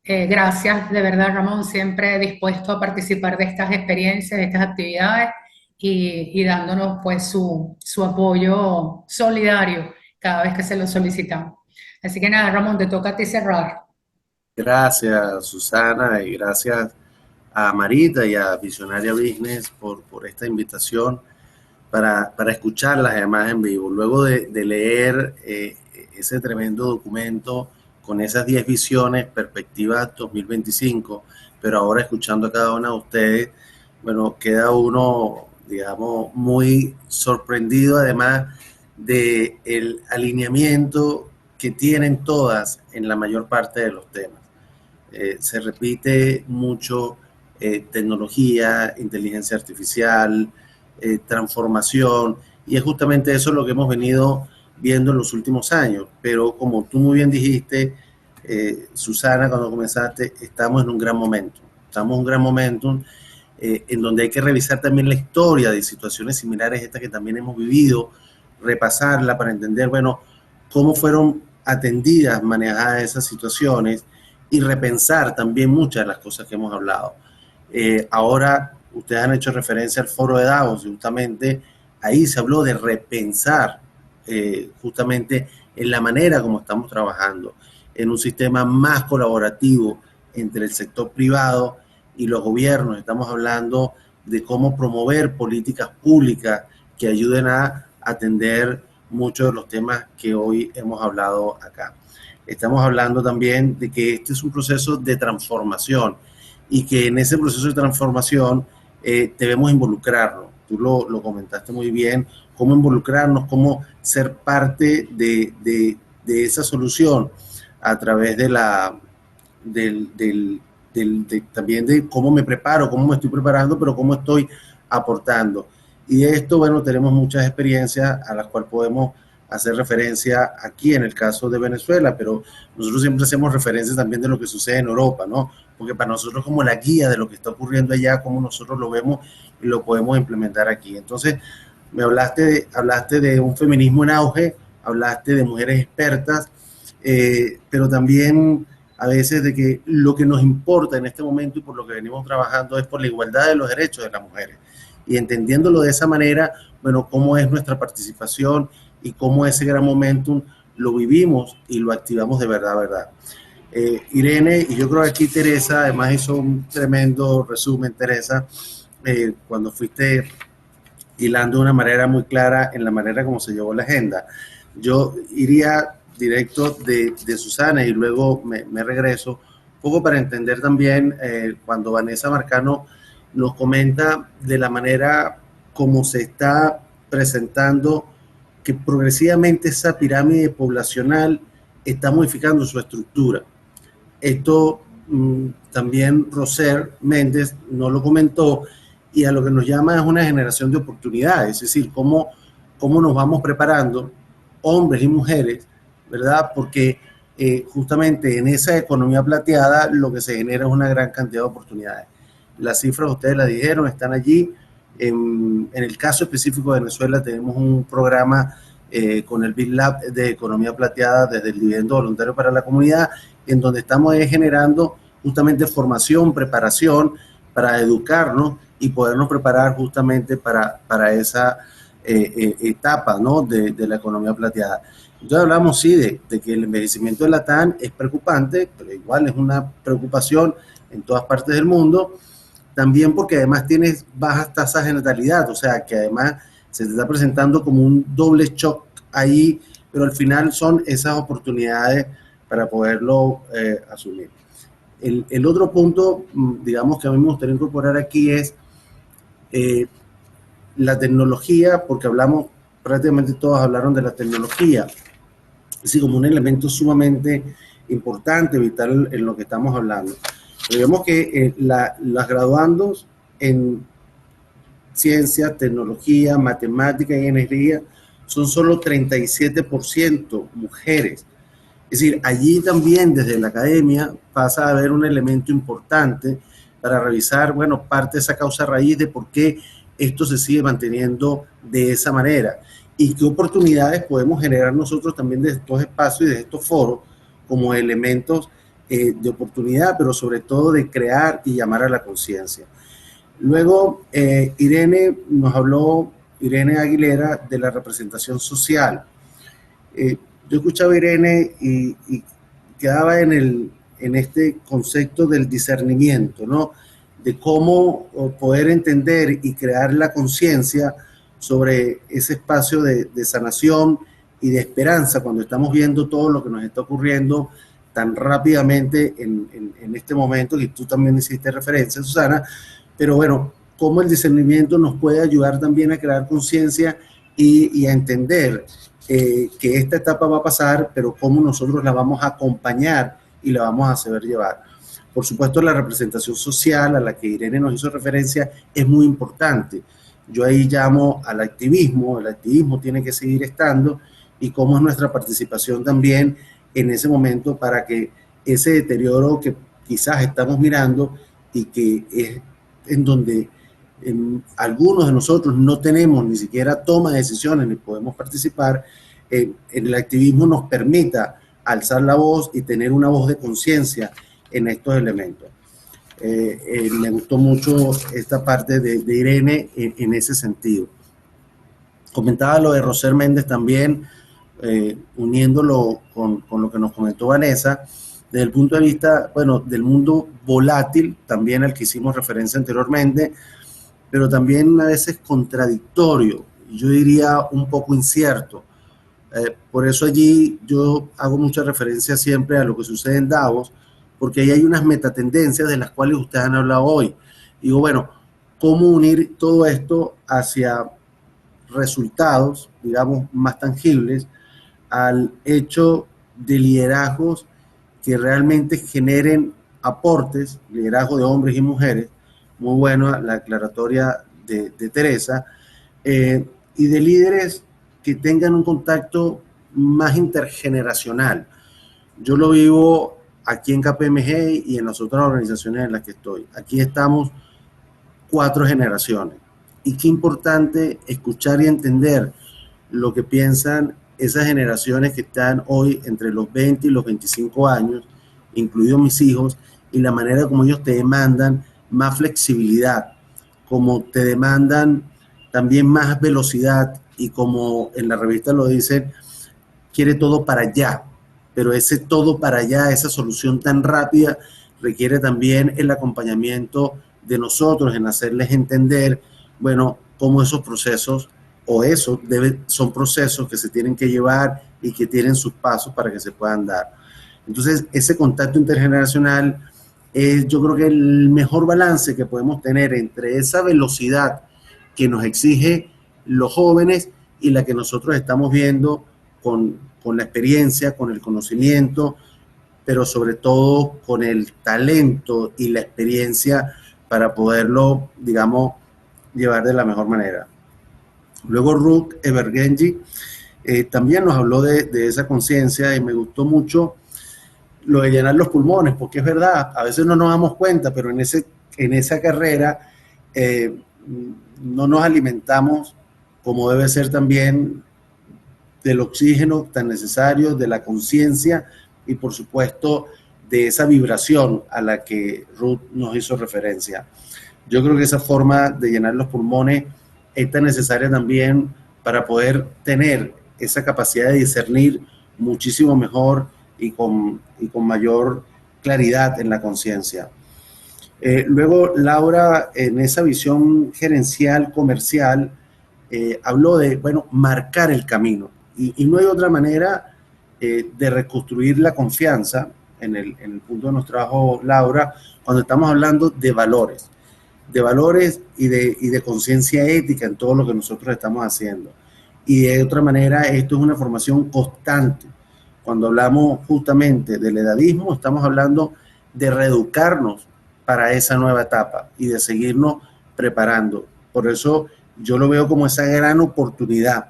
gracias de verdad, Ramón, siempre dispuesto a participar de estas experiencias, de estas actividades y dándonos pues su apoyo solidario cada vez que se lo solicitamos. Así que nada, Ramón, te toca a ti cerrar. Gracias, Susana, y gracias a Marita y a Visionaria Business por esta invitación para escucharlas además en vivo. Luego de leer ese tremendo documento con esas 10 visiones, perspectivas 2025, pero ahora escuchando a cada una de ustedes, bueno, queda uno, digamos, muy sorprendido además del alineamiento que tienen todas en la mayor parte de los temas. Se repite mucho tecnología, inteligencia artificial, transformación, y es justamente eso lo que hemos venido viendo en los últimos años. Pero como tú muy bien dijiste, Susana, cuando comenzaste, estamos en un gran momento. Estamos en un gran momento en donde hay que revisar también la historia de situaciones similares a estas que también hemos vivido, repasarla para entender, bueno, cómo fueron atendidas, manejadas esas situaciones y repensar también muchas de las cosas que hemos hablado. Ahora, ustedes han hecho referencia al foro de Davos, y justamente ahí se habló de repensar justamente en la manera como estamos trabajando, en un sistema más colaborativo entre el sector privado y los gobiernos. Estamos hablando de cómo promover políticas públicas que ayuden a atender muchos de los temas que hoy hemos hablado acá. Estamos hablando también de que este es un proceso de transformación y que en ese proceso de transformación debemos involucrarnos. Tú lo comentaste muy bien, cómo involucrarnos, cómo ser parte de esa solución a través de también de cómo me preparo, cómo me estoy preparando, pero cómo estoy aportando. Y de esto, bueno, tenemos muchas experiencias a las cuales podemos hacer referencia aquí en el caso de Venezuela, pero nosotros siempre hacemos referencia también de lo que sucede en Europa, ¿no? Porque para nosotros como la guía de lo que está ocurriendo allá, cómo nosotros lo vemos y lo podemos implementar aquí. Entonces, me hablaste de un feminismo en auge, hablaste de mujeres expertas, pero también a veces de que lo que nos importa en este momento y por lo que venimos trabajando es por la igualdad de los derechos de las mujeres. Y entendiéndolo de esa manera, bueno, cómo es nuestra participación y cómo ese gran momentum lo vivimos y lo activamos de verdad, verdad. Irene, y yo creo que aquí Teresa, además hizo un tremendo resumen, Teresa, cuando fuiste hilando de una manera muy clara en la manera como se llevó la agenda. Yo iría directo de Susana y luego me regreso, un poco para entender también cuando Vanessa Marcano nos comenta de la manera como se está presentando que progresivamente esa pirámide poblacional está modificando su estructura. Esto también Roser Méndez nos lo comentó, y a lo que nos llama es una generación de oportunidades, es decir, cómo nos vamos preparando, hombres y mujeres, ¿verdad? Porque justamente en esa economía plateada lo que se genera es una gran cantidad de oportunidades. Las cifras ustedes las dijeron, están allí. En el caso específico de Venezuela tenemos un programa con el Big Lab de economía plateada desde el dividendo voluntario para la comunidad, en donde estamos generando justamente formación, preparación para educarnos y podernos preparar justamente para esa etapa, ¿no? de la economía plateada. Entonces hablamos, sí, de que el envejecimiento de la TAN es preocupante, pero igual es una preocupación en todas partes del mundo, también porque además tienes bajas tasas de natalidad, o sea que además se te está presentando como un doble shock ahí, pero al final son esas oportunidades para poderlo asumir. El otro punto, digamos, que a mí me gustaría incorporar aquí es la tecnología, porque hablamos, prácticamente todos hablaron de la tecnología, así como un elemento sumamente importante, vital en lo que estamos hablando. Pero vemos que las graduandos en ciencia, tecnología, matemática y energía son solo 37% mujeres. Es decir, allí también desde la academia pasa a haber un elemento importante para revisar, bueno, parte de esa causa raíz de por qué esto se sigue manteniendo de esa manera y qué oportunidades podemos generar nosotros también de estos espacios y de estos foros como elementos de oportunidad, pero sobre todo de crear y llamar a la conciencia. Luego, Irene nos habló, Irene Aguilera, de la representación social. Yo escuchaba a Irene y quedaba en este concepto del discernimiento, ¿no? De cómo poder entender y crear la conciencia sobre ese espacio de sanación y de esperanza cuando estamos viendo todo lo que nos está ocurriendo tan rápidamente en este momento, que tú también hiciste referencia, Susana, pero bueno, cómo el discernimiento nos puede ayudar también a crear conciencia y a entender que esta etapa va a pasar, pero cómo nosotros la vamos a acompañar y la vamos a saber llevar. Por supuesto, la representación social a la que Irene nos hizo referencia es muy importante. yo ahí llamo al activismo. El activismo tiene que seguir estando, y cómo es nuestra participación también en ese momento para que ese deterioro que quizás estamos mirando y que es en donde algunos de nosotros no tenemos ni siquiera toma de decisiones ni podemos participar, el activismo nos permita alzar la voz y tener una voz de conciencia en estos elementos. Me gustó mucho esta parte de Irene en ese sentido. Comentaba lo de Roser Méndez también, uniéndolo con lo que nos comentó Vanessa, desde el punto de vista, bueno, del mundo volátil, también al que hicimos referencia anteriormente, pero también a veces contradictorio, yo diría un poco incierto. Por eso allí yo hago mucha referencia siempre a lo que sucede en Davos, porque ahí hay unas metatendencias de las cuales ustedes han hablado hoy. Digo, bueno, ¿cómo unir todo esto hacia resultados, digamos, más tangibles, al hecho de liderazgos que realmente generen aportes, liderazgo de hombres y mujeres? Muy buena la aclaratoria de Teresa, y de líderes que tengan un contacto más intergeneracional. Yo lo vivo aquí en KPMG y en las otras organizaciones en las que estoy. Aquí estamos 4 generaciones, y qué importante escuchar y entender lo que piensan esas generaciones que están hoy entre los 20 y los 25 años, incluidos mis hijos, y la manera como ellos te demandan más flexibilidad, como te demandan también más velocidad, y como en la revista lo dicen, quiere todo para allá, pero ese todo para allá, esa solución tan rápida, requiere también el acompañamiento de nosotros en hacerles entender, bueno, cómo esos procesos, o eso son procesos que se tienen que llevar y que tienen sus pasos para que se puedan dar. Entonces, ese contacto intergeneracional es, yo creo que el mejor balance que podemos tener entre esa velocidad que nos exige los jóvenes y la que nosotros estamos viendo con la experiencia, con el conocimiento, pero sobre todo con el talento y la experiencia para poderlo, digamos, llevar de la mejor manera. Luego Ruth Evergenji también nos habló de esa conciencia, y me gustó mucho lo de llenar los pulmones, porque es verdad, a veces no nos damos cuenta, pero en esa carrera no nos alimentamos como debe ser también del oxígeno tan necesario, de la conciencia y por supuesto de esa vibración a la que Ruth nos hizo referencia. Yo creo que esa forma de llenar los pulmones es tan necesaria también para poder tener esa capacidad de discernir muchísimo mejor y con mayor claridad en la conciencia. Luego Laura, en esa visión gerencial, comercial, habló de, bueno, marcar el camino. Y no hay otra manera de reconstruir la confianza, en el punto de nos trajo Laura, cuando estamos hablando de valores y de conciencia ética en todo lo que nosotros estamos haciendo. Y de otra manera, esto es una formación constante. Cuando hablamos justamente del edadismo, estamos hablando de reeducarnos para esa nueva etapa y de seguirnos preparando. Por eso yo lo veo como esa gran oportunidad.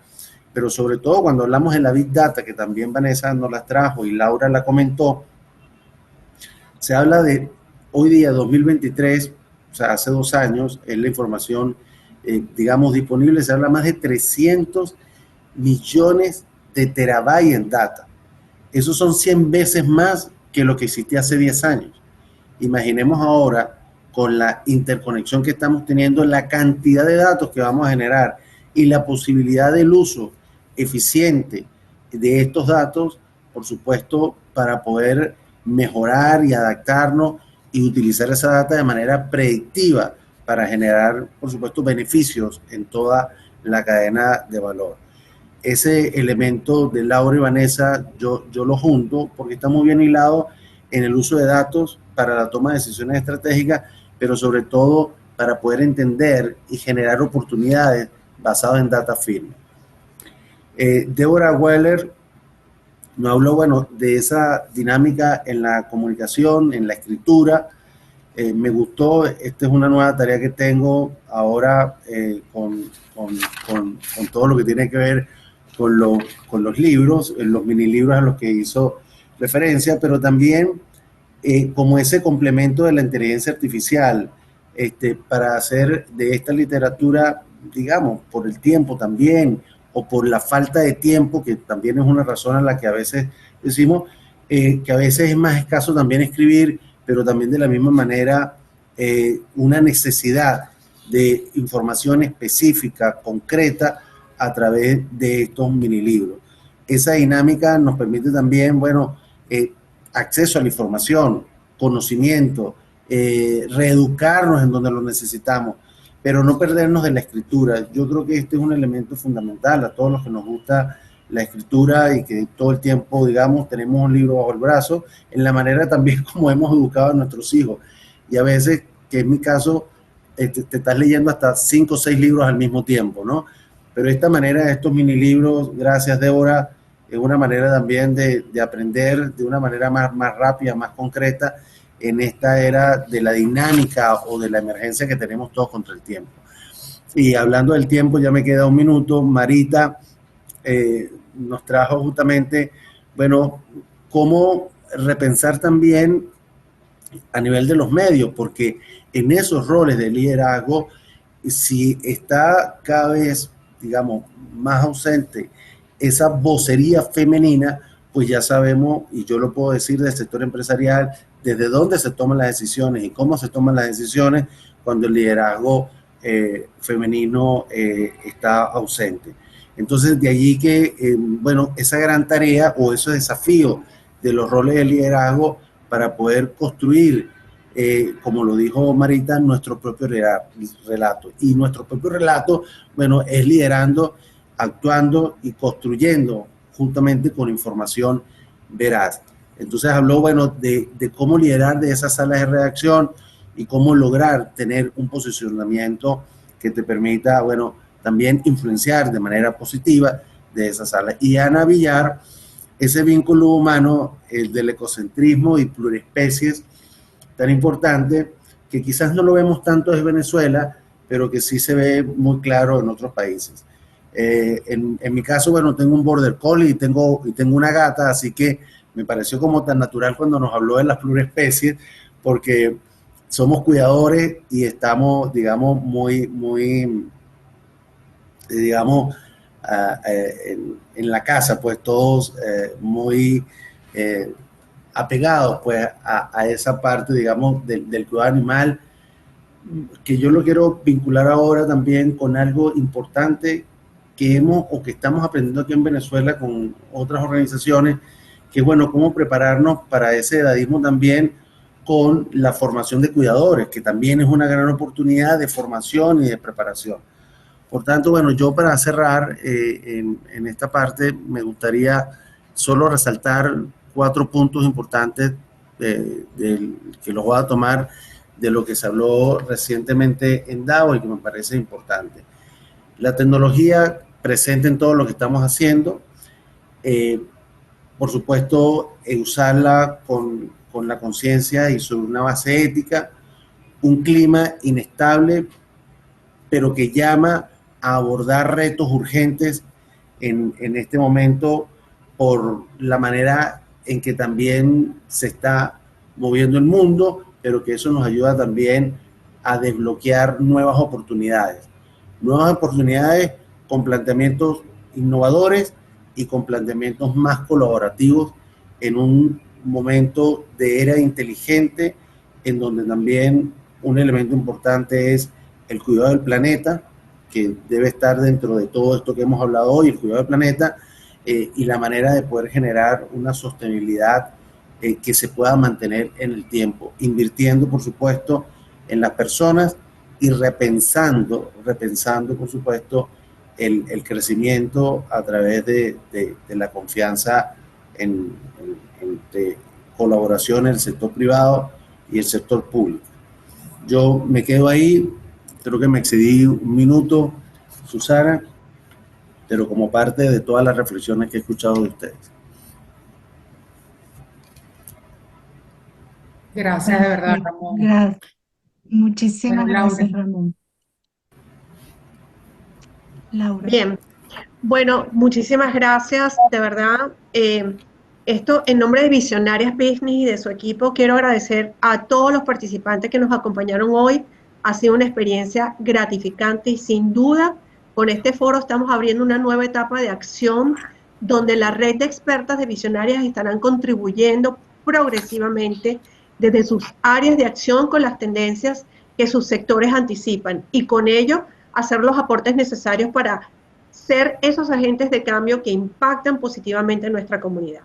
Pero sobre todo cuando hablamos de la Big Data, que también Vanessa nos la trajo y Laura la comentó, se habla de hoy día, 2023, o sea, hace 2 años, es la información, digamos, disponible, se habla más de 300 millones de terabytes en data. Esos son 100 veces más que lo que existía hace 10 años. Imaginemos ahora, con la interconexión que estamos teniendo, la cantidad de datos que vamos a generar y la posibilidad del uso eficiente de estos datos, por supuesto, para poder mejorar y adaptarnos y utilizar esa data de manera predictiva para generar, por supuesto, beneficios en toda la cadena de valor. Ese elemento de Laura y Vanessa yo lo junto porque está muy bien hilado en el uso de datos para la toma de decisiones estratégicas, pero sobre todo para poder entender y generar oportunidades basadas en data firme. Deborah Weller nos habló, bueno, de esa dinámica en la comunicación, en la escritura, Me gustó, esta es una nueva tarea que tengo ahora con todo lo que tiene que ver con los libros, los mini libros a los que hizo referencia, pero también como ese complemento de la inteligencia artificial, para hacer de esta literatura, digamos, por el tiempo también, o por la falta de tiempo, que también es una razón a la que a veces decimos que a veces es más escaso también escribir, pero también de la misma manera una necesidad de información específica, concreta, a través de estos mini libros. Esa dinámica nos permite también, bueno, acceso a la información, conocimiento, reeducarnos en donde lo necesitamos, pero no perdernos de la escritura. Yo creo que este es un elemento fundamental a todos los que nos gusta la escritura y que todo el tiempo, digamos, tenemos un libro bajo el brazo, en la manera también como hemos educado a nuestros hijos. Y a veces, que en mi caso, te estás leyendo hasta 5 o 6 libros al mismo tiempo, ¿no? Pero esta manera, estos mini libros, gracias Débora, es una manera también de aprender de una manera más rápida, más concreta, en esta era de la dinámica o de la emergencia que tenemos todos contra el tiempo. Y hablando del tiempo, ya me queda un minuto. Marita nos trajo justamente, bueno, cómo repensar también a nivel de los medios, porque en esos roles de liderazgo, si está cada vez, digamos, más ausente esa vocería femenina, pues ya sabemos, y yo lo puedo decir del sector empresarial, desde dónde se toman las decisiones y cómo se toman las decisiones cuando el liderazgo femenino está ausente. Entonces, de allí que, bueno, esa gran tarea o esos desafíos de los roles de liderazgo para poder construir, como lo dijo Marita, nuestro propio relato. Y nuestro propio relato, bueno, es liderando, actuando y construyendo juntamente con información veraz. Entonces habló, bueno, de cómo liderar de esas salas de redacción y cómo lograr tener un posicionamiento que te permita, bueno, también influenciar de manera positiva de esas salas. Y Ana Villar, ese vínculo humano, el del ecocentrismo y pluriespecies, tan importante, que quizás no lo vemos tanto desde Venezuela, pero que sí se ve muy claro en otros países. En mi caso, bueno, tengo un border collie y tengo una gata, así que me pareció como tan natural cuando nos habló de las plurespecies, porque somos cuidadores y estamos, digamos, digamos, en la casa, pues todos muy apegados pues a esa parte, digamos, del cuidado animal, que yo lo quiero vincular ahora también con algo importante que hemos o que estamos aprendiendo aquí en Venezuela con otras organizaciones, que es, bueno, cómo prepararnos para ese edadismo también con la formación de cuidadores, que también es una gran oportunidad de formación y de preparación. Por tanto, bueno, yo para cerrar en esta parte me gustaría solo resaltar 4 puntos importantes que los voy a tomar de lo que se habló recientemente en Davos y que me parece importante. La tecnología presente en todo lo que estamos haciendo, por supuesto, usarla con la conciencia y sobre una base ética, un clima inestable, pero que llama a abordar retos urgentes en este momento por la manera en que también se está moviendo el mundo, pero que eso nos ayuda también a desbloquear nuevas oportunidades con planteamientos innovadores y con planteamientos más colaborativos en un momento de era inteligente, en donde también un elemento importante es el cuidado del planeta, que debe estar dentro de todo esto que hemos hablado hoy, el cuidado del planeta, y la manera de poder generar una sostenibilidad que se pueda mantener en el tiempo, invirtiendo, por supuesto, en las personas y repensando, por supuesto, el crecimiento a través de la confianza entre colaboración en el sector privado y el sector público. Yo me quedo ahí, creo que me excedí un minuto, Susana, pero como parte de todas las reflexiones que he escuchado de ustedes. Gracias de verdad, Ramón. Gracias. Muchísimas Bueno, Laura. gracias, Ramón. Laura. Bien, bueno, muchísimas gracias, de verdad. Esto, en nombre de Visionarias Business y de su equipo, quiero agradecer a todos los participantes que nos acompañaron hoy. Ha sido una experiencia gratificante y sin duda, con este foro estamos abriendo una nueva etapa de acción donde la red de expertas de Visionarias estarán contribuyendo progresivamente desde sus áreas de acción con las tendencias que sus sectores anticipan y con ello hacer los aportes necesarios para ser esos agentes de cambio que impactan positivamente en nuestra comunidad.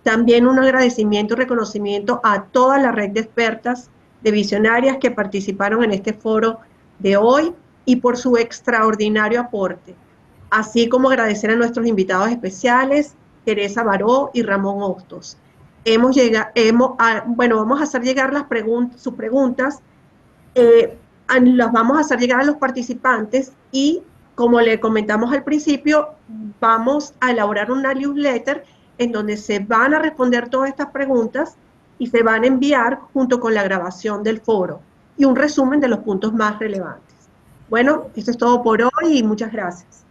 También un agradecimiento y reconocimiento a toda la red de expertas de visionarias que participaron en este foro de hoy y por su extraordinario aporte, así como agradecer a nuestros invitados especiales, Teresa Baró y Ramón Hostos. Vamos a hacer llegar sus preguntas, las vamos a hacer llegar a los participantes y, como le comentamos al principio, vamos a elaborar una newsletter en donde se van a responder todas estas preguntas y se van a enviar junto con la grabación del foro y un resumen de los puntos más relevantes. Bueno, esto es todo por hoy y muchas gracias.